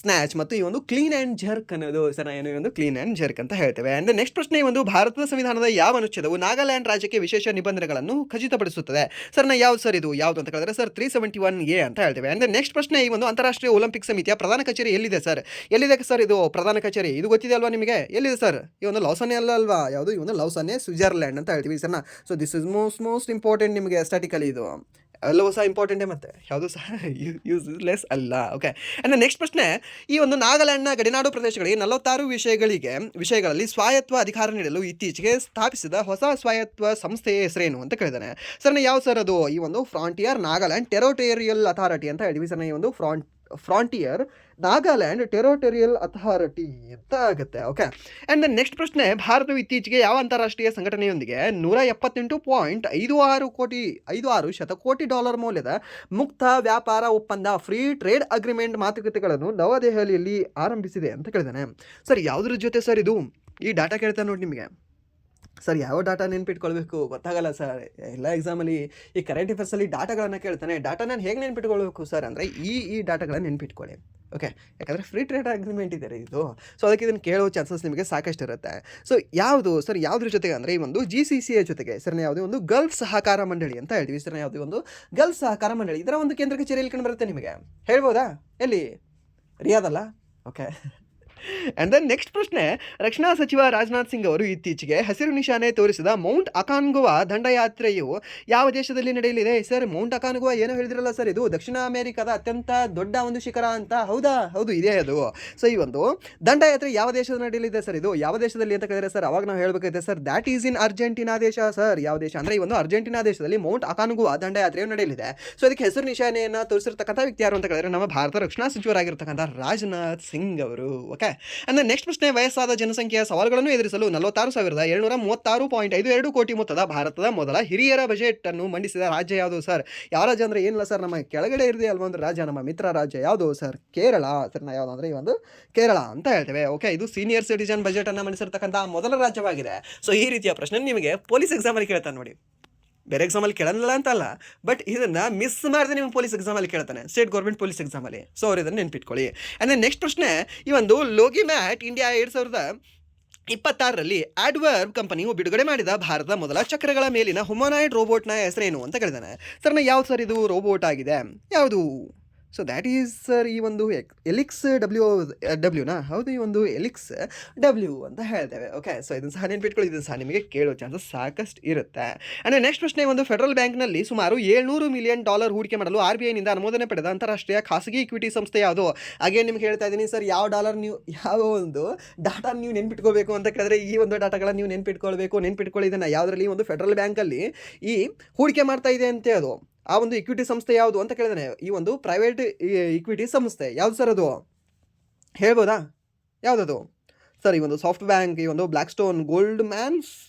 ಸ್ನ್ಯಾಚ್ ಮತ್ತು ಈ ಒಂದು ಕ್ಲೀನ್ ಆ್ಯಂಡ್ ಜರ್ಕ್ ಅನ್ನೋದು ಸರ್. ಏನು? ಈ ಒಂದು ಕ್ಲೀನ್ ಆ್ಯಂಡ್ ಜರ್ಕ್ ಅಂತ ಹೇಳ್ತೇವೆ. ಆ್ಯಂಡ್ ನೆಕ್ಸ್ಟ್ ಪ್ರಶ್ನೆ, ಈ ಒಂದು ಭಾರತದ ಸಂವಿಧಾನದ ಯಾವ ಅನುಚ್ಛೇದವು ನಾಗಾಲ್ಯಾಂಡ್ ರಾಜ್ಯಕ್ಕೆ ವಿಶೇಷ ನಿಬಂಧನೆಗಳನ್ನು ಖಚಿತಪಡಿಸುತ್ತದೆ ಸರ್ನ. ಯಾವ್ದು ಸರ್ ಇದು? ಯಾವುದು ಅಂತ ಕೇಳಿದ್ರೆ ಸರ್ 371A ಅಂತ ಹೇಳ್ತೇವೆ. ಆ್ಯಂಡ್ ನೆಕ್ಸ್ಟ್ ಪ್ರಶ್ನೆ, ಈ ಒಂದು ಅಂತಾರಾಷ್ಟ್ರೀಯ ಒಲಿಂಪಿಕ್ ಸಮಿತಿಯ ಪ್ರಧಾನ ಕಚೇರಿ ಎಲ್ಲಿದೆ ಸರ್? ಎಲ್ಲಿದೆ ಸರ್ ಇದು ಪ್ರಧಾನ ಕಚೇರಿ? ಇದು ಗೊತ್ತಿದೆ ಅಲ್ವಾ ನಿಮಗೆ? ಎಲ್ಲಿದೆ ಸರ್? ಈ ಒಂದು ಲೌಸನ್ನೇ ಅಲ್ವಾ? ಯಾವುದು? ಈ ಒಂದು ಲೌಸನ್ನೇ, ಸ್ವಿಟ್ಜರ್ಲ್ಯಾಂಡ್ ಅಂತ ಹೇಳ್ತೀವಿ ಸರ್ನ. So this is most important ನಿಮಗೆ ಸ್ಟ್ಯಾಟಿಕಲಿ. ಇದು ಎಲ್ಲವೂ ಸಹ ಇಂಪಾರ್ಟೆಂಟೇ, ಮತ್ತು ಯಾವುದು ಸಹ ಯೂಸ್ಲೆಸ್ ಅಲ್ಲ. ಓಕೆ, ಆ್ಯಂಡ್ ನೆಕ್ಸ್ಟ್ ಪ್ರಶ್ನೆ, ಈ ಒಂದು ನಾಗಾಲ್ಯಾಂಡ್ನ ಗಡಿನಾಡು ಪ್ರದೇಶಗಳಿಗೆ 46 ವಿಷಯಗಳಲ್ಲಿ ಸ್ವಾಯತ್ವ ಅಧಿಕಾರ ನೀಡಲು ಇತ್ತೀಚೆಗೆ ಸ್ಥಾಪಿಸಿದ ಹೊಸ ಸ್ವಾಯತ್ವ ಸಂಸ್ಥೆಯ ಹೆಸರೇನು ಅಂತ ಕೇಳಿದ್ದಾನೆ ಸರ್ನ. ಯಾವ ಸರ್ ಅದು? ಈ ಒಂದು ಫ್ರಾಂಟಿಯರ್ ನಾಗಾಲ್ಯಾಂಡ್ ಟೆರಿಟೋರಿಯಲ್ ಅಥಾರಿಟಿ ಅಂತ ಹೇಳ್ತೀವಿ ಸರ್ನ. ಈ ಒಂದು ಫ್ರಾಂಟಿಯರ್ ನಾಗಾಲ್ಯಾಂಡ್ ಟೆರಿಟೋರಿಯಲ್ ಅಥಾರಿಟಿ ಅಂತ ಆಗುತ್ತೆ. ಓಕೆ, ಆ್ಯಂಡ್ ನೆಕ್ಸ್ಟ್ ಪ್ರಶ್ನೆ, ಭಾರತವು ಇತ್ತೀಚೆಗೆ ಯಾವ ಅಂತಾರಾಷ್ಟ್ರೀಯ ಸಂಘಟನೆಯೊಂದಿಗೆ $178.56 ಕೋಟಿ ಮೌಲ್ಯದ ಮುಕ್ತ ವ್ಯಾಪಾರ ಒಪ್ಪಂದ ಫ್ರೀ ಟ್ರೇಡ್ ಅಗ್ರಿಮೆಂಟ್ ಮಾತುಕತೆಗಳನ್ನು ನವದೆಹಲಿಯಲ್ಲಿ ಆರಂಭಿಸಿದೆ ಅಂತ ಕೇಳಿದಾನೆ ಸರ್. ಯಾವುದ್ರ ಜೊತೆ ಸರ್ ಇದು? ಈ ಡಾಟಾ ಕೇಳ್ತಾನೆ ನೋಡಿ ನಿಮಗೆ ಸರ್. ಯಾವ ಡಾಟಾ ನೆನ್ಪಿಟ್ಕೊಳ್ಬೇಕು ಗೊತ್ತಾಗಲ್ಲ ಸರ್. ಎಲ್ಲ ಎಕ್ಸಾಮಲ್ಲಿ ಈ ಕರೆಂಟ್ ಅಫೇರ್ಸಲ್ಲಿ ಡಾಟಾಗಳನ್ನು ಕೇಳ್ತಾನೆ. ಡಾಟಾ ನಾನು ಹೇಗೆ ನೆನ್ಪಿಟ್ಕೊಳ್ಬೇಕು ಸರ್ ಅಂದರೆ ಈ ಡಾಟಾಗಳನ್ನು ನೆನ್ಪಿಟ್ಕೊಳ್ಳಿ. ಓಕೆ, ಯಾಕಂದರೆ ಫ್ರೀ ಟ್ರೇಡ್ ಅಗ್ರಿಮೆಂಟ್ ಇದೆ ಇದು. ಸೊ ಅದಕ್ಕೆ ಇದನ್ನು ಕೇಳೋ ಚಾನ್ಸಸ್ ನಿಮಗೆ ಸಾಕಷ್ಟು ಇರುತ್ತೆ. ಸೊ ಯಾವುದು ಸರ್? ಯಾವುದ್ರ ಜೊತೆಗೆ ಅಂದರೆ ಈ ಒಂದು GCCA ಜೊತೆಗೆ ಸರ್ನ. ಯಾವುದೇ ಒಂದು ಗಲ್ಫ್ ಸಹಕಾರ ಮಂಡಳಿ ಅಂತ ಹೇಳ್ತೀವಿ ಸರ್ನ. ಯಾವುದೇ ಒಂದು ಗಲ್ಫ್ ಸಹಕಾರ ಮಂಡಳಿ, ಇದರ ಒಂದು ಕೇಂದ್ರ ಕಚೇರಿ ಎಲ್ಲಿ ಕಂಡು ಬರುತ್ತೆ ನಿಮಗೆ ಹೇಳ್ಬೋದಾ? ಎಲ್ಲಿ? ರಿಯಾದಲ್ಲ? ಓಕೆ, ಅಂಡ್ ದೆನ್ ನೆಕ್ಸ್ಟ್ ಪ್ರಶ್ನೆ, ರಕ್ಷಣಾ ಸಚಿವ ರಾಜನಾಥ್ ಸಿಂಗ್ ಅವರು ಇತ್ತೀಚೆಗೆ ಹಸಿರು ನಿಶಾನೆ ತೋರಿಸಿದ ಮೌಂಟ್ ಅಕಾನ್ಗುವಾ ದಂಡಯಾತ್ರೆಯು ಯಾವ ದೇಶದಲ್ಲಿ ನಡೆಯಲಿದೆ? ಸರ್, ಮೌಂಟ್ ಅಕಾನ್ಗುವಾ ಏನೋ ಹೇಳಿದ್ರಲ್ಲ ಸರ್, ಇದು ದಕ್ಷಿಣ ಅಮೆರಿಕದ ಅತ್ಯಂತ ದೊಡ್ಡ ಒಂದು ಶಿಖರ ಅಂತ. ಹೌದಾ? ಹೌದು, ಇದೆ ಅದು. ಸೊ ಈ ಒಂದು ದಂಡಯಾತ್ರೆ ಯಾವ ದೇಶದಲ್ಲಿ ನಡೆಯಲಿದೆ ಸರ್? ಇದು ಯಾವ ದೇಶದಲ್ಲಿ ಅಂತ ಕೇಳಿದ್ರೆ ಸರ್, ಅವಾಗ ನಾವು ಹೇಳಬೇಕಾಗಿದೆ sir, that is in Argentina ದೇಶ ಸರ್. ಯಾವ ದೇಶ ಅಂದರೆ ಈ ಒಂದು ಅರ್ಜೆಂಟಿನಾ ದೇಶದಲ್ಲಿ ಮೌಂಟ್ ಅಕಾನ್ಗುವಾ ದಂಡಯಾತ್ರೆಯು ನಡೆಯಲಿದೆ. ಸೊ ಅದಕ್ಕೆ ಹೆಸರು ನಿಶಾನೆಯನ್ನು ತೋರಿಸಿರ್ತಕ್ಕಂಥ ವ್ಯಕ್ತಿ ಯಾರು ಅಂತ ಕೇಳಿದ್ರೆ ನಮ್ಮ ಭಾರತ ರಕ್ಷಣಾ ಸಚಿವರಾಗಿರ್ತಕ್ಕಂಥ ರಾಜನಾಥ್ ಸಿಂಗ್ ಅವರು. ಓಕೆ. ಅಂದರೆ ನೆಕ್ಸ್ಟ್ ಪ್ರಶ್ನೆ, ವಯಸ್ಸಾದ ಜನಸಂಖ್ಯೆಯ ಸವಾಲುಗಳನ್ನು ಎದುರಿಸಲು 46,752.52 ಕೋಟಿ ಮೊತ್ತದ ಭಾರತದ ಮೊದಲ ಹಿರಿಯರ ಬಜೆಟ್ ಅನ್ನು ಮಂಡಿಸಿದ ರಾಜ್ಯ ಯಾವುದು ಸರ್? ಯಾವ ರಾಜ್ಯ ಅಂದರೆ ಏನಿಲ್ಲ ಸರ್, ನಮ್ಮ ಕೆಳಗಡೆ ಇರದೆ ಅಲ್ವ ಒಂದು ರಾಜ್ಯ, ನಮ್ಮ ಮಿತ್ರ ರಾಜ್ಯ ಯಾವುದು ಸರ್? ಕೇರಳ ಸರ್. ನಾವು ಯಾವುದು ಅಂದರೆ ಈ ಒಂದು ಕೇರಳ ಅಂತ ಹೇಳ್ತೇವೆ. ಓಕೆ, ಇದು ಸೀನಿಯರ್ ಸಿಟಿಜನ್ ಬಜೆಟ್ ಅನ್ನು ಮಂಡಿಸಿರ್ತಕ್ಕಂಥ ಮೊದಲ ರಾಜ್ಯವಾಗಿದೆ. ಸೊ ಈ ರೀತಿಯ ಪ್ರಶ್ನೆ ನಿಮಗೆ ಪೊಲೀಸ್ ಎಕ್ಸಾಮಲ್ಲಿ ಕೇಳ್ತಾನೆ ನೋಡಿ. ಬೇರೆ ಎಕ್ಸಾಮಲ್ಲಿ ಕೇಳಲ್ಲ ಅಂತಲ್ಲ, ಬಟ್ ಇದನ್ನು ಮಿಸ್ ಮಾಡಿದ್ರೆ ನೀವು ಪೊಲೀಸ್ ಎಕ್ಸಾಮಲ್ಲಿ ಕೇಳ್ತಾನೆ, ಸ್ಟೇಟ್ ಗೌರ್ಮೆಂಟ್ ಪೊಲೀಸ್ ಎಕ್ಸಾಮಲ್ಲಿ. ಸೊ ಅವ್ರು ಇದನ್ನು ನೆನ್ಪಿಟ್ಕೊಳ್ಳಿ. ಅಂದರೆ ನೆಕ್ಸ್ಟ್ ಪ್ರಶ್ನೆ, ಈ ಒಂದು ಲೋಗಿ ಮ್ಯಾಟ್ ಇಂಡಿಯಾ 2026ರಲ್ಲಿ ಆಡ್ವರ್ಬ್ ಕಂಪನಿಯು ಬಿಡುಗಡೆ ಮಾಡಿದ ಭಾರತದ ಮೊದಲ ಚಕ್ರಗಳ ಮೇಲಿನ ಹ್ಯುಮನಾಯ್ಡ್ ರೋಬೋಟ್ನ ಹೆಸರೇನು ಅಂತ ಕೇಳಿದಾನೆ. ಸರ್, ಯಾವ್ದು ಸರ್ ಇದು ರೋಬೋಟ್ ಆಗಿದೆ? ಯಾವುದು? ಸೊ ದ್ಯಾಟ್ ಈಸ್ ಸರ್ ಈ ಒಂದು ಎಲಿಕ್ಸ್ ಡಬ್ಲ್ಯೂನಾ? ಹೌದು, ಈ ಒಂದು ಎಲಿಕ್ಸ್ ಡಬ್ಲ್ಯೂ ಅಂತ ಹೇಳ್ತೇವೆ. ಓಕೆ, ಸೊ ಇದನ್ನು ಸಹ ನೆನ್ಪಿಟ್ಕೊಳ್ಳಿ, ಇದನ್ನು ಸಹ ನಿಮಗೆ ಕೇಳೋ ಚಾನ್ಸಸ್ ಸಾಕಷ್ಟು ಇರುತ್ತೆ. ಅಂದರೆ ನೆಕ್ಸ್ಟ್ ಪ್ರಶ್ನೆ, ಒಂದು ಫೆಡರಲ್ ಬ್ಯಾಂಕ್ನಲ್ಲಿ ಸುಮಾರು $700 ಮಿಲಿಯನ್ ಹೂಡಿಕೆ ಮಾಡಲು RBIನಿಂದ ಅನುಮೋದನೆ ಪಡೆದ ಅಂತಾರಾಷ್ಟ್ರೀಯ ಖಾಸಗಿ ಇಕ್ವಿಟಿ ಸಂಸ್ಥೆ ಯಾವುದು? ಹಾಗೆ ನಿಮ್ಗೆ ಹೇಳ್ತಾ ಇದ್ದೀನಿ ಸರ್, ಯಾವ ಒಂದು ಡಾಟಾ ನೀವು ನೆನ್ಪಿಟ್ಕೋಬೇಕು ಅಂತ ಕೇಳಿದ್ರೆ ಈ ಒಂದು ಡಾಟಾಗಳನ್ನು ನೀವು ನೆನ್ಪಿಟ್ಕೊಳ್ಳಿ ಇದನ್ನು. ಯಾವುದರಲ್ಲಿ ಒಂದು ಫೆಡರಲ್ ಬ್ಯಾಂಕಲ್ಲಿ ಈ ಹೂಡಿಕೆ ಮಾಡ್ತಾ ಇದೆ ಅಂತ ಅದು ಆ ಒಂದು ಇಕ್ವಿಟಿ ಸಂಸ್ಥೆ ಯಾವುದು ಅಂತ ಕೇಳಿದಾನೆ. ಈ ಒಂದು ಪ್ರೈವೇಟ್ ಇಕ್ವಿಟಿ ಸಂಸ್ಥೆ ಯಾವುದು ಸರ್? ಅದು ಹೇಳ್ಬೋದಾ? ಯಾವುದದು ಸರ್? ಈ ಒಂದು ಸಾಫ್ಟ್ ಬ್ಯಾಂಕ್, ಈ ಒಂದು ಬ್ಲ್ಯಾಕ್ ಸ್ಟೋನ್, ಗೋಲ್ಡ್ ಮ್ಯಾನ್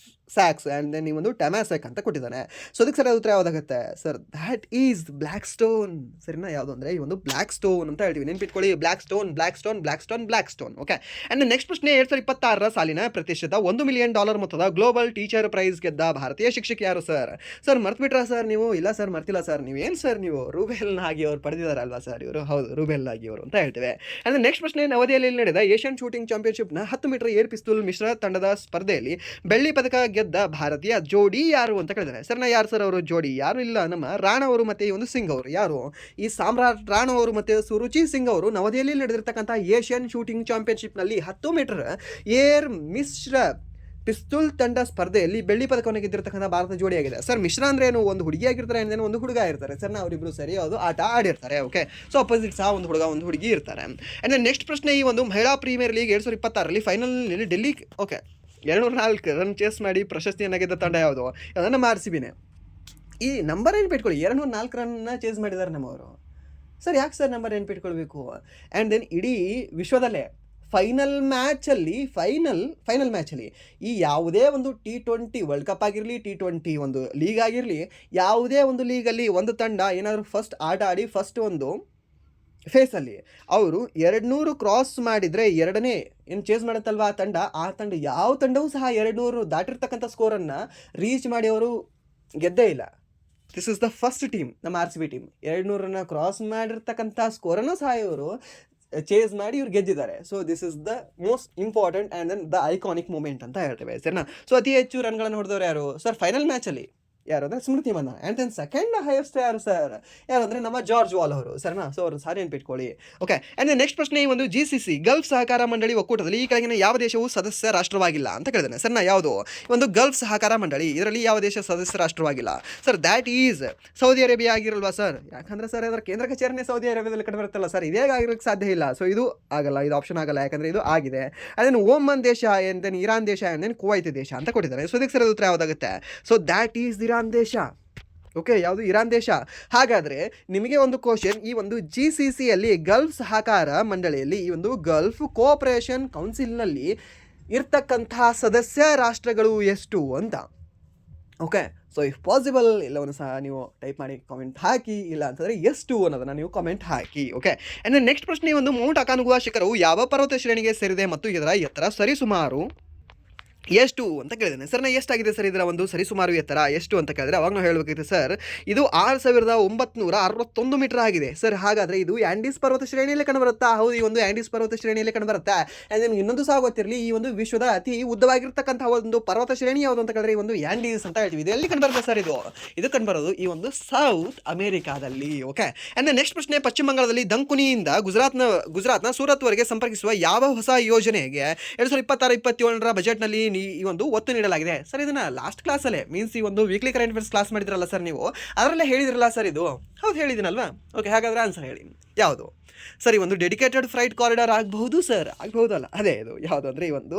ಸ್ಯಾಕ್ಸ್ ಆ್ಯಂಡ್ ದೆನ್ ಈ ಒಂದು ಟೆಮಾಸೆಕ್ ಅಂತ ಕೊಟ್ಟಿದ್ದಾನೆ. ಸೊ ಅದಕ್ಕೆ ಸರ್ ಉತ್ತರ ಯಾವುದಾಗುತ್ತೆ sir? That is Blackstone. ಸರಿನಾ? ಯಾವುದು ಅಂದರೆ ಈ ಒಂದು ಬ್ಲ್ಯಾಕ್ ಸ್ಟೋನ್ ಅಂತ ಹೇಳ್ತೀವಿ. ನೆನ್ಪಿಟ್ಕೊಳ್ಳಿ, black stone. Okay. And next ಪ್ರಶ್ನೆ, 2026 ಸಾಲಿನ ಪ್ರತಿಷ್ಠಿತ $1 ಮಿಲಿಯನ್ ಮೊತ್ತದ ಗ್ಲೋಬಲ್ ಟೀಚರ್ ಪ್ರೈಸ್ ಗೆದ್ದ ಭಾರತೀಯ ಶಿಕ್ಷಕ ಯಾರು ಸರ್? ಸರ್ ಮರ್ತ್ಬಿಟ್ರಾ ಸರ್ ನೀವು? ಇಲ್ಲ ಸರ್, ಮರ್ತಿಲ್ಲ ಸರ್. ನೀವೇನು ಸರ್, ನೀವು ರೂಬೆಲ್ ನಾಗಿ ಅವರು ಪಡೆದಿದ್ದಾರಲ್ವಾ ಸರ್ ಇವರು? ಹೌದು, ರೂಬೆಲ್ ನಾಗಿ ಅವರು ಅಂತ ಹೇಳ್ತೇವೆ. ಆ್ಯಂಡ್ ನೆಕ್ಸ್ಟ್ ಪ್ರಶ್ನೆ, ನವದೆಹಲಿಯಲ್ಲಿ ನಡೆದ ಏಷ್ಯನ್ ಶೂಟಿಂಗ್ ಚಾಂಪಿಯನ್ಶಿಪ್ನ 10 ಮೀಟರ್ ಏರ್ ಪಿಸ್ತೂಲ್ ಮಿಶ್ರ ತಂಡದ ಸ್ಪರ್ಧೆಯಲ್ಲಿ ಬೆಳ್ಳಿ ಪದಕ ಗೆದ್ದ ಭಾರತೀಯ ಜೋಡಿ ಯಾರು ಅಂತ ಕೇಳಿದ್ದಾರೆ. ಸರ್, ಯಾರು ಸರ್ ಅವರು ಜೋಡಿ? ಯಾರು ಇಲ್ಲ, ನಮ್ಮ ರಾಣಾ ಅವರು ಮತ್ತು ಈ ಒಂದು ಸಿಂಗ್ ಅವರು. ಯಾರು? ಈ ಸಾಮ್ರಾಟ್ ರಾಣಾ ಅವರು ಮತ್ತು ಸುರುಚಿ ಸಿಂಗ್ ಅವರು ನವದೆಹಲಿಯಲ್ಲಿ ನಡೆದಿರ್ತಕ್ಕಂಥ ಏಷ್ಯನ್ ಶೂಟಿಂಗ್ ಚಾಂಪಿಯನ್ಶಿಪ್ನಲ್ಲಿ 10 ಮೀಟರ್ ಏರ್ ಮಿಶ್ರ ಪಿಸ್ತೂಲ್ ತಂಡ ಸ್ಪರ್ಧೆಯಲ್ಲಿ ಬೆಳ್ಳಿ ಪದಕವನ್ನು ಗೆದ್ದಿರ್ತಕ್ಕಂಥ ಭಾರತ ಜೋಡಿಯಾಗಿದೆ. ಸರ್, ಮಿಶ್ರ ಅಂದ್ರೆ ಏನು? ಒಂದು ಹುಡುಗಿ ಆಗಿರ್ತಾರೆ, ಅಂದ್ರೆ ಒಂದು ಹುಡುಗ ಇರ್ತಾರೆ ಸರ್. ಅವರಿಬ್ರು ಸರಿ ಅದು ಆಟ ಆಡಿರ್ತಾರೆ. ಓಕೆ, ಸೊ ಅಪೋಸಿಟ್ ಸಹ ಒಂದು ಹುಡುಗ ಒಂದು ಹುಡುಗಿ ಇರ್ತಾರೆ. ಆ್ಯಂಡ್ ನೆಕ್ಸ್ಟ್ ಪ್ರಶ್ನೆ, ಈ ಒಂದು ಮಹಿಳಾ ಪ್ರೀಮಿಯರ್ ಲೀಗ್ 2026ರಲ್ಲಿ ಫೈನಲ್ನಲ್ಲಿ ಡೆಲ್ಲಿ 204 ರನ್ ಚೇಸ್ ಮಾಡಿ ಪ್ರಶಸ್ತಿಯನ್ನು ಗೆದ್ದ ತಂಡ ಯಾವುದು? ಅದನ್ನು RCBನೇ. ಈ ನಂಬರ್ ನೆನ್ಪಿಟ್ಕೊಳ್ಳಿ, 204 ರನ್ನ ಚೇಸ್ ಮಾಡಿದ್ದಾರೆ ನಮ್ಮವರು. ಸರ್, ಯಾಕೆ ಸರ್ ನಂಬರ್ ನೆನ್ಪಿಟ್ಕೊಳ್ಬೇಕು? ಆ್ಯಂಡ್ ದೆನ್ ಇಡೀ ವಿಶ್ವದಲ್ಲೇ ಫೈನಲ್ ಮ್ಯಾಚಲ್ಲಿ ಈ ಯಾವುದೇ ಒಂದು T20 ವರ್ಲ್ಡ್ ಕಪ್ ಆಗಿರಲಿ, T20 ಒಂದು ಲೀಗ್ ಆಗಿರಲಿ, ಯಾವುದೇ ಒಂದು ಲೀಗಲ್ಲಿ ಒಂದು ತಂಡ ಏನಾದರೂ ಫಸ್ಟ್ ಆಟ ಆಡಿ ಫಸ್ಟ್ ಒಂದು ಫೇಸಲ್ಲಿ ಅವರು 200 ಕ್ರಾಸ್ ಮಾಡಿದರೆ ಎರಡನೇ ಏನು ಚೇಸ್ ಮಾಡುತ್ತಲ್ವ ಆ ತಂಡ ಯಾವ ತಂಡವೂ ಸಹ 200 ದಾಟಿರ್ತಕ್ಕಂಥ ಸ್ಕೋರನ್ನು ರೀಚ್ ಮಾಡಿ ಅವರು ಗೆದ್ದೇ ಇಲ್ಲ. This is the first team, ನಮ್ಮ RCB ಟೀಮ್ 200 ಕ್ರಾಸ್ ಮಾಡಿರ್ತಕ್ಕಂಥ ಸ್ಕೋರನ್ನು ಸಹ ಇವರು ಚೇಸ್ ಮಾಡಿ ಇವ್ರು ಗೆದ್ದಿದ್ದಾರೆ. So this is the most important and then the iconic moment ಅಂತ ಹೇಳ್ತೇವೆ ಸರಿನಾ. ಸೊ ಅತಿ ಹೆಚ್ಚು ರನ್ಗಳನ್ನು ಹೊಡೆದವರು ಯಾರು ಸರ್ ಫೈನಲ್ ಮ್ಯಾಚಲ್ಲಿ? ಯಾರು ಅಂದರೆ ಸ್ಮೃತಿ Mandhana. And then second highest ಯಾರು ಸರ್? ಯಾರು ಅಂದರೆ ನಮ್ಮ ಜಾರ್ಜ್ ವಾಲ್ ಅವರು ಸರಿನಾ. ಸೊ ಅವರು ಸಾರಿ ನೆನ್ಪಿಟ್ಕೊಳ್ಳಿ. ಓಕೆ. ಆ್ಯಂಡ್ ದೆನ್ ನೆಕ್ಸ್ಟ್ ಪ್ರಶ್ನೆ, ಈ ಒಂದು GCC ಗಲ್ಫ್ ಸಹಕಾರ ಮಂಡಳಿ ಒಕ್ಕೂಟದಲ್ಲಿ ಈ ಕೆಳಗಿನ ಯಾವ ದೇಶವು ಸದಸ್ಯ ರಾಷ್ಟ್ರವಾಗಿಲ್ಲ ಅಂತ ಕೇಳಿದಾನೆ ಸರಿನಾ. ಯಾವುದು? ಒಂದು ಗಲ್ಫ್ ಸಹಕಾರ ಮಂಡಳಿ, ಇದರಲ್ಲಿ ಯಾವ ದೇಶ ಸದಸ್ಯ ರಾಷ್ಟ್ರವಾಗಿಲ್ಲ sir? That is Saudi Arabia ಆಗಿರಲ್ವಾ ಸರ್? ಯಾಕಂದರೆ ಸರ್ ಅದರ ಕೇಂದ್ರ ಕಚೇರಿನೇ ಸೌದಿ ಅರೇಬಿಯಾದಲ್ಲಿ ಕಂಡು ಬರುತ್ತಲ್ಲ ಸರ್, ಇದೇ ಆಗಿರೋಕ್ಕೆ ಸಾಧ್ಯ ಇಲ್ಲ. ಸೊ ಇದು ಆಗಲ್ಲ, ಇದು ಆಪ್ಷನ್ ಆಗಲ್ಲ, ಯಾಕಂದರೆ ಇದು ಆಗಿದೆ. ಅದನ್ನು ಓಮನ್ ದೇಶ, ಆ್ಯಂಡ್ ದೆನ್ ಇರಾನ್ ದೇಶ, ಆ್ಯಂಡ್ ದೆನ್ ಕುವೈತ್ ದೇಶ ಅಂತ ಕೊಟ್ಟಿದ್ದಾರೆ. ಸೊ ಇದಕ್ಕೆ ಸರ್ ಉತ್ತರ ಯಾವುದಾಗುತ್ತೆ? ಸೊ ದ್ಯಾಟ್ ಈಸ್ ಇರಾನ್ ದೇಶ. ಓಕೆ, ಯಾವುದು? ಇರಾನ್ ದೇಶ. ಹಾಗಾದರೆ ನಿಮಗೆ ಒಂದು ಕ್ವಶನ್, ಈ ಒಂದು GCCಯಲ್ಲಿ ಗಲ್ಫ್ ಸಹಕಾರ ಮಂಡಳಿಯಲ್ಲಿ ಈ ಒಂದು ಗಲ್ಫ್ ಕೋಆಪರೇಷನ್ ಕೌನ್ಸಿಲ್ನಲ್ಲಿ ಇರ್ತಕ್ಕಂಥ ಸದಸ್ಯ ರಾಷ್ಟ್ರಗಳು ಎಷ್ಟು ಅಂತ. ಓಕೆ, ಸೊ ಇಫ್ ಪಾಸಿಬಲ್ ಎಲ್ಲವನ್ನು ಸಹ ನೀವು ಟೈಪ್ ಮಾಡಿ ಕಾಮೆಂಟ್ ಹಾಕಿ, ಇಲ್ಲ ಅಂತಂದರೆ ಎಷ್ಟು ಅನ್ನೋದನ್ನು ನೀವು comment hockey. Okay. And next ಪ್ರಶ್ನೆ, ಒಂದು ಮೌಂಟ್ ಅಕಾನ್ಗುವಾ ಶಿಖರವು ಯಾವ ಪರ್ವತ ಶ್ರೇಣಿಗೆ ಸೇರಿದೆ ಮತ್ತು ಇದರ ಎತ್ತರ ಸರಿಸುಮಾರು ಎಷ್ಟು ಅಂತ ಕೇಳಿದ್ದೇನೆ ಸರ್. ಎಷ್ಟಾಗಿದೆ ಸರ್ ಇದರ ಒಂದು ಸರಿಸುಮಾರು ಎತ್ತರ ಎಷ್ಟು ಅಂತ ಕೇಳಿದ್ರೆ ಅವಾಗ ನಾವು ಹೇಳಬೇಕಿತ್ತು ಸರ್ ಇದು 6961 ಮೀಟರ್ ಆಗಿದೆ ಸರ್. ಹಾಗಾದರೆ ಇದು ಆ್ಯಂಡೀಸ್ ಪರ್ವತ ಶ್ರೇಣಿಯಲ್ಲಿ ಕಂಡುಬರುತ್ತಾ? ಹೌದು, ಈ ಒಂದು ಆ್ಯಂಡೀಸ್ ಪರ್ವತ ಶ್ರೇಣಿಯಲ್ಲಿ ಕಂಡುಬರುತ್ತೆ. ನಿಮ್ಗೆ ಇನ್ನೊಂದು ಸಹ ಗೊತ್ತಿರಲಿ, ಈ ಒಂದು ವಿಶ್ವದ ಅತಿ ಉದ್ದವಾಗಿರ್ತಕ್ಕಂಥ ಒಂದು ಪರ್ವತ ಶ್ರೇಣಿ ಯಾವುದು ಅಂತ ಕೇಳಿದ್ರೆ ಈ ಒಂದು ಆ್ಯಂಡೀಸ್ ಅಂತ ಹೇಳ್ತೀವಿ. ಇದು ಎಲ್ಲಿ ಕಂಡುಬರುತ್ತೆ ಸರ್? ಇದು ಕಂಡುಬರೋದು ಈ ಒಂದು ಸೌತ್ ಅಮೆರಿಕಾದಲ್ಲಿ. ಓಕೆ, ಆ್ಯಂಡ್ ನೆಕ್ಸ್ಟ್ ಪ್ರಶ್ನೆ, ಪಶ್ಚಿಮ ಬಂಗಾಳದಲ್ಲಿ ದಂಕುನಿಯಿಂದ ಗುಜರಾತ್ನ ಸೂರತ್ವರೆಗೆ ಸಂಪರ್ಕಿಸುವ ಯಾವ ಹೊಸ ಯೋಜನೆಗೆ 2026-27 ಬಜೆಟ್ನಲ್ಲಿ ಈ ಒಂದು ಒತ್ತು ನೀಡಲಾಗಿದೆ ಸರ್? ಇದನ್ನ ಲಾಸ್ಟ್ ಕ್ಲಾಸಲ್ಲೇ ಮೀನ್ಸ್ ಈ ಒಂದು ವೀಕ್ಲಿ ಕರೆಂಟ್ ಅಫೇರ್ಸ್ ಕ್ಲಾಸ್ ಮಾಡಿದ್ರಲ್ಲ ಸರ್ ನೀವು, ಅದರಲ್ಲೇ ಹೇಳಿದ್ರಲ್ಲ ಸರ್ ಇದು. ಹೌದು, ಹೇಳಿದ್ದೀನಲ್ವಾ? ಓಕೆ, ಹಾಗಾದರೆ ಆನ್ಸರ್ ಹೇಳಿ ಯಾವುದು ಸರ್? ಈ ಒಂದು ಡೆಡಿಕೇಟೆಡ್ ಫ್ರೈಟ್ ಕಾರಿಡಾರ್ ಆಗಬಹುದು ಸರ್, ಆಗಬಹುದಲ್ಲ? ಅದೇ ಇದು ಯಾವುದು ಅಂದರೆ ಈ ಒಂದು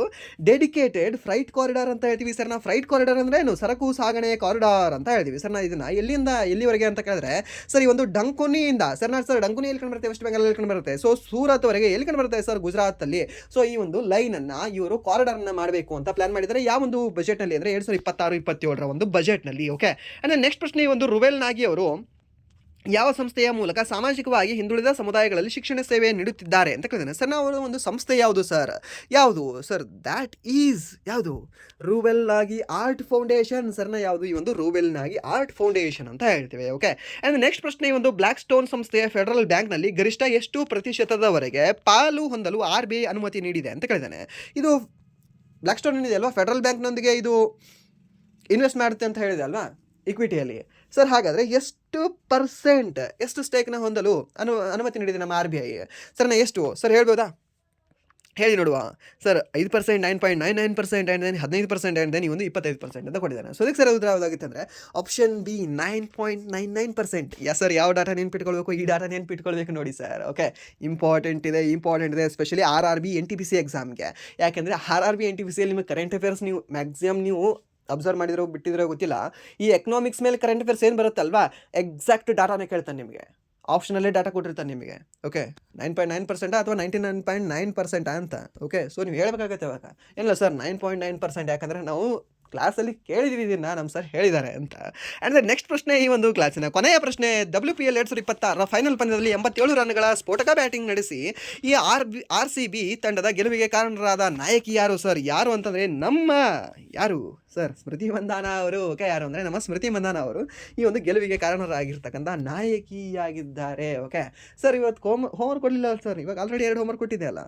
ಡೆಡಿಕೇಟೆಡ್ ಫ್ರೈಟ್ ಕಾರಿಡಾರ್ ಅಂತ ಹೇಳ್ತೀವಿ ಸರ್. ನಾವು ಫ್ರೈಟ್ ಕಾರಿಡಾರ್ ಅಂದರೆ ಏನು? ಸರಕು ಸಾಗಣೆ ಕಾರಿಡಾರ್ ಅಂತ ಹೇಳ್ತೀವಿ ಸರ್. ಇದನ್ನು ಎಲ್ಲಿಂದ ಎಲ್ಲಿವರೆಗೆ ಅಂತ ಕೇಳಿದ್ರೆ ಸರ್ ಈ ಒಂದು ಡಂಕುನಿಯಿಂದ ಸರ್ ಡಂಕುನಿ ಎಲ್ಲಿ ಕಂಡುಬರುತ್ತೆ? ವೆಸ್ಟ್ ಬೆಂಗಾಲಲ್ಲಿ ಕಂಡುಬರುತ್ತೆ. ಸೊ ಸೂರತ್ವರೆಗೆ ಎಲ್ಲಿ ಕಂಡುಬರುತ್ತೆ ಸರ್? ಗುಜರಾತಲ್ಲಿ. ಸೊ ಈ ಒಂದು ಲೈನನ್ನು ಇವರು ಕಾರಿಡಾರ್ನ ಮಾಡಬೇಕು ಅಂತ ಪ್ಲಾನ್ ಮಾಡಿದರೆ ಯಾವ ಒಂದು ಬಜೆಟ್ನಲ್ಲಿ ಅಂದರೆ 2026-27 ಒಂದು ಬಜೆಟ್ನಲ್ಲಿ. ಓಕೆ, ಅಂದರೆ ನೆಕ್ಸ್ಟ್ ಪ್ರಶ್ನೆ, ಈ ಒಂದು ರುವೆಲ್ ನಾಗಿ ಅವರು ಯಾವ ಸಂಸ್ಥೆಯ ಮೂಲಕ ಸಾಮಾಜಿಕವಾಗಿ ಹಿಂದುಳಿದ ಸಮುದಾಯಗಳಲ್ಲಿ ಶಿಕ್ಷಣ ಸೇವೆ ನೀಡುತ್ತಿದ್ದಾರೆ ಅಂತ ಕೇಳಿದ್ದೇನೆ ಸರ್. ನಾವು ಒಂದು ಸಂಸ್ಥೆ ಯಾವುದು ಸರ್? ಯಾವುದು ಸರ್? ದ್ಯಾಟ್ ಈಸ್ ಯಾವುದು? ರೂವೆಲ್ ನಾಗಿ ಆರ್ಟ್ ಫೌಂಡೇಶನ್ ಸರ್ನ. ಯಾವುದು? ಈ ಒಂದು ರೂವೆಲ್ ನಾಗಿ ಆರ್ಟ್ ಫೌಂಡೇಶನ್ ಅಂತ ಹೇಳ್ತೀವಿ. ಓಕೆ, ಆ್ಯಂಡ್ ನೆಕ್ಸ್ಟ್ ಪ್ರಶ್ನೆ, ಈ ಒಂದು ಬ್ಲ್ಯಾಕ್ ಸ್ಟೋನ್ ಸಂಸ್ಥೆಯ ಫೆಡರಲ್ ಬ್ಯಾಂಕ್ನಲ್ಲಿ ಗರಿಷ್ಠ ಎಷ್ಟು ಪ್ರತಿಶತದವರೆಗೆ ಪಾಲು ಹೊಂದಲು RBI ಅನುಮತಿ ನೀಡಿದೆ ಅಂತ ಕೇಳಿದ್ದೇನೆ. ಇದು ಬ್ಲ್ಯಾಕ್ ಸ್ಟೋನ್ ಏನಿದೆ ಅಲ್ವಾ, ಫೆಡರಲ್ ಬ್ಯಾಂಕ್ನೊಂದಿಗೆ ಇದು ಇನ್ವೆಸ್ಟ್ ಮಾಡುತ್ತೆ ಅಂತ ಹೇಳಿದೆ ಅಲ್ವಾ ಇಕ್ವಿಟಿಯಲ್ಲಿ ಸರ್. ಹಾಗಾದರೆ ಎಷ್ಟು ಸ್ಟೇಕ್ನ ಹೊಂದಲು ಅನುಮತಿ ನೀಡಿದೆ ನಮ್ಮ RBI ಸರ್? ಎಷ್ಟು ಸರ್ ಹೇಳ್ಬೋದಾ? ಹೇಳಿ ನೋಡುವ sir. 5%, 9.99%, and then 15%, and then ಈ ಒಂದು 25% ಅಂತ ಕೊಟ್ಟಿದ್ದಾನೆ. ಸೊ ಅದಕ್ಕೆ ಸರ್ ಉತ್ತರ ಯಾವುದಾಗಿತ್ತು ಅಂದರೆ ಆಪ್ಷನ್ ಬಿ 9.99%. ಸರ್ ಯಾವ ಡಾಟಾ ನೆನ್ಪಿಟ್ಕೊಳ್ಬೇಕು? ಈ ಡಾಟಾ ನೆನ್ಪಿಟ್ಕೊಳ್ಬೇಕು ನೋಡಿ ಸರ್. ಓಕೆ, ಇಂಪಾರ್ಟೆಂಟ್ ಇದೆ ಎಸ್ಪೆಷಲಿ RRB NTPC ಎಕ್ಸಾಮ್ಗೆ. ಯಾಕೆಂದರೆ RRB NTPCಯಲ್ಲಿ ನಿಮಗೆ ಕರೆಂಟ್ ಅಫೇರ್ಸ್ ನೀವು ಮ್ಯಾಕ್ಸಿಮಮ್ ನೀವು ಅಬ್ಸರ್ವ್ ಮಾಡಿರೋ ಬಿಟ್ಟಿದ್ರೆ ಗೊತ್ತಿಲ್ಲ, ಈ ಎಕನಾಮಿಕ್ಸ್ ಮೇಲೆ ಕರೆಂಟ್ ಅಫೇರ್ಸ್ ಏನು ಬರುತ್ತಲ್ವಾ, ಎಕ್ಸಾಕ್ಟ್ ಡಾಟಾನೇ ಕೇಳ್ತಾನೆ ನಿಮಗೆ. ಆಪ್ಷನಲ್ಲೇ ಡಾಟಾ ಕೊಟ್ಟಿರ್ತಾನೆ ನಿಮಗೆ. ಓಕೆ, 9.9% ಅಥವಾ 99.9% ಅಂತ. ಓಕೆ, ಸೊ ನೀವು ಹೇಳಬೇಕಾಗತ್ತೆ ಅವಾಗ. ಏನಿಲ್ಲ ಸರ್ 9.9%, ಯಾಕಂದರೆ ನಾವು ಕ್ಲಾಸಲ್ಲಿ ಕೇಳಿದ್ವಿ ಇದನ್ನು, ನಮ್ಮ ಸರ್ ಹೇಳಿದ್ದಾರೆ ಅಂತ. ಆ್ಯಂಡ್ ನೆಕ್ಸ್ಟ್ ಪ್ರಶ್ನೆ, ಈ ಒಂದು ಕ್ಲಾಸಿನ ಕೊನೆಯ ಪ್ರಶ್ನೆ, WPL 2026 ಫೈನಲ್ ಪಂದ್ಯದಲ್ಲಿ 87 ರನ್ಗಳ ಸ್ಫೋಟಕ ಬ್ಯಾಟಿಂಗ್ ನಡೆಸಿ ಈ RCB ತಂಡದ ಗೆಲುವಿಗೆ ಕಾರಣರಾದ ನಾಯಕಿ ಯಾರು ಸರ್? ಯಾರು ಅಂತಂದರೆ ನಮ್ಮ ಯಾರು ಸರ್? ಸ್ಮೃತಿ ಮಂದಾನ ಅವರು. ಓಕೆ, ಯಾರು ಅಂದರೆ ನಮ್ಮ ಸ್ಮೃತಿ ಮಂದಾನ ಅವರು ಈ ಒಂದು ಗೆಲುವಿಗೆ ಕಾರಣರಾಗಿರ್ತಕ್ಕಂಥ ನಾಯಕಿಯಾಗಿದ್ದಾರೆ. ಓಕೆ ಸರ್, ಇವತ್ತು ಹೋಮ್ವರ್ಕ್ ಕೊಡಲಿಲ್ಲ ಸರ್. ಇವಾಗ ಆಲ್ರೆಡಿ 2 ಹೋಮ್ವರ್ಕ್ ಕೊಟ್ಟಿದೆ ಅಲ್ಲ,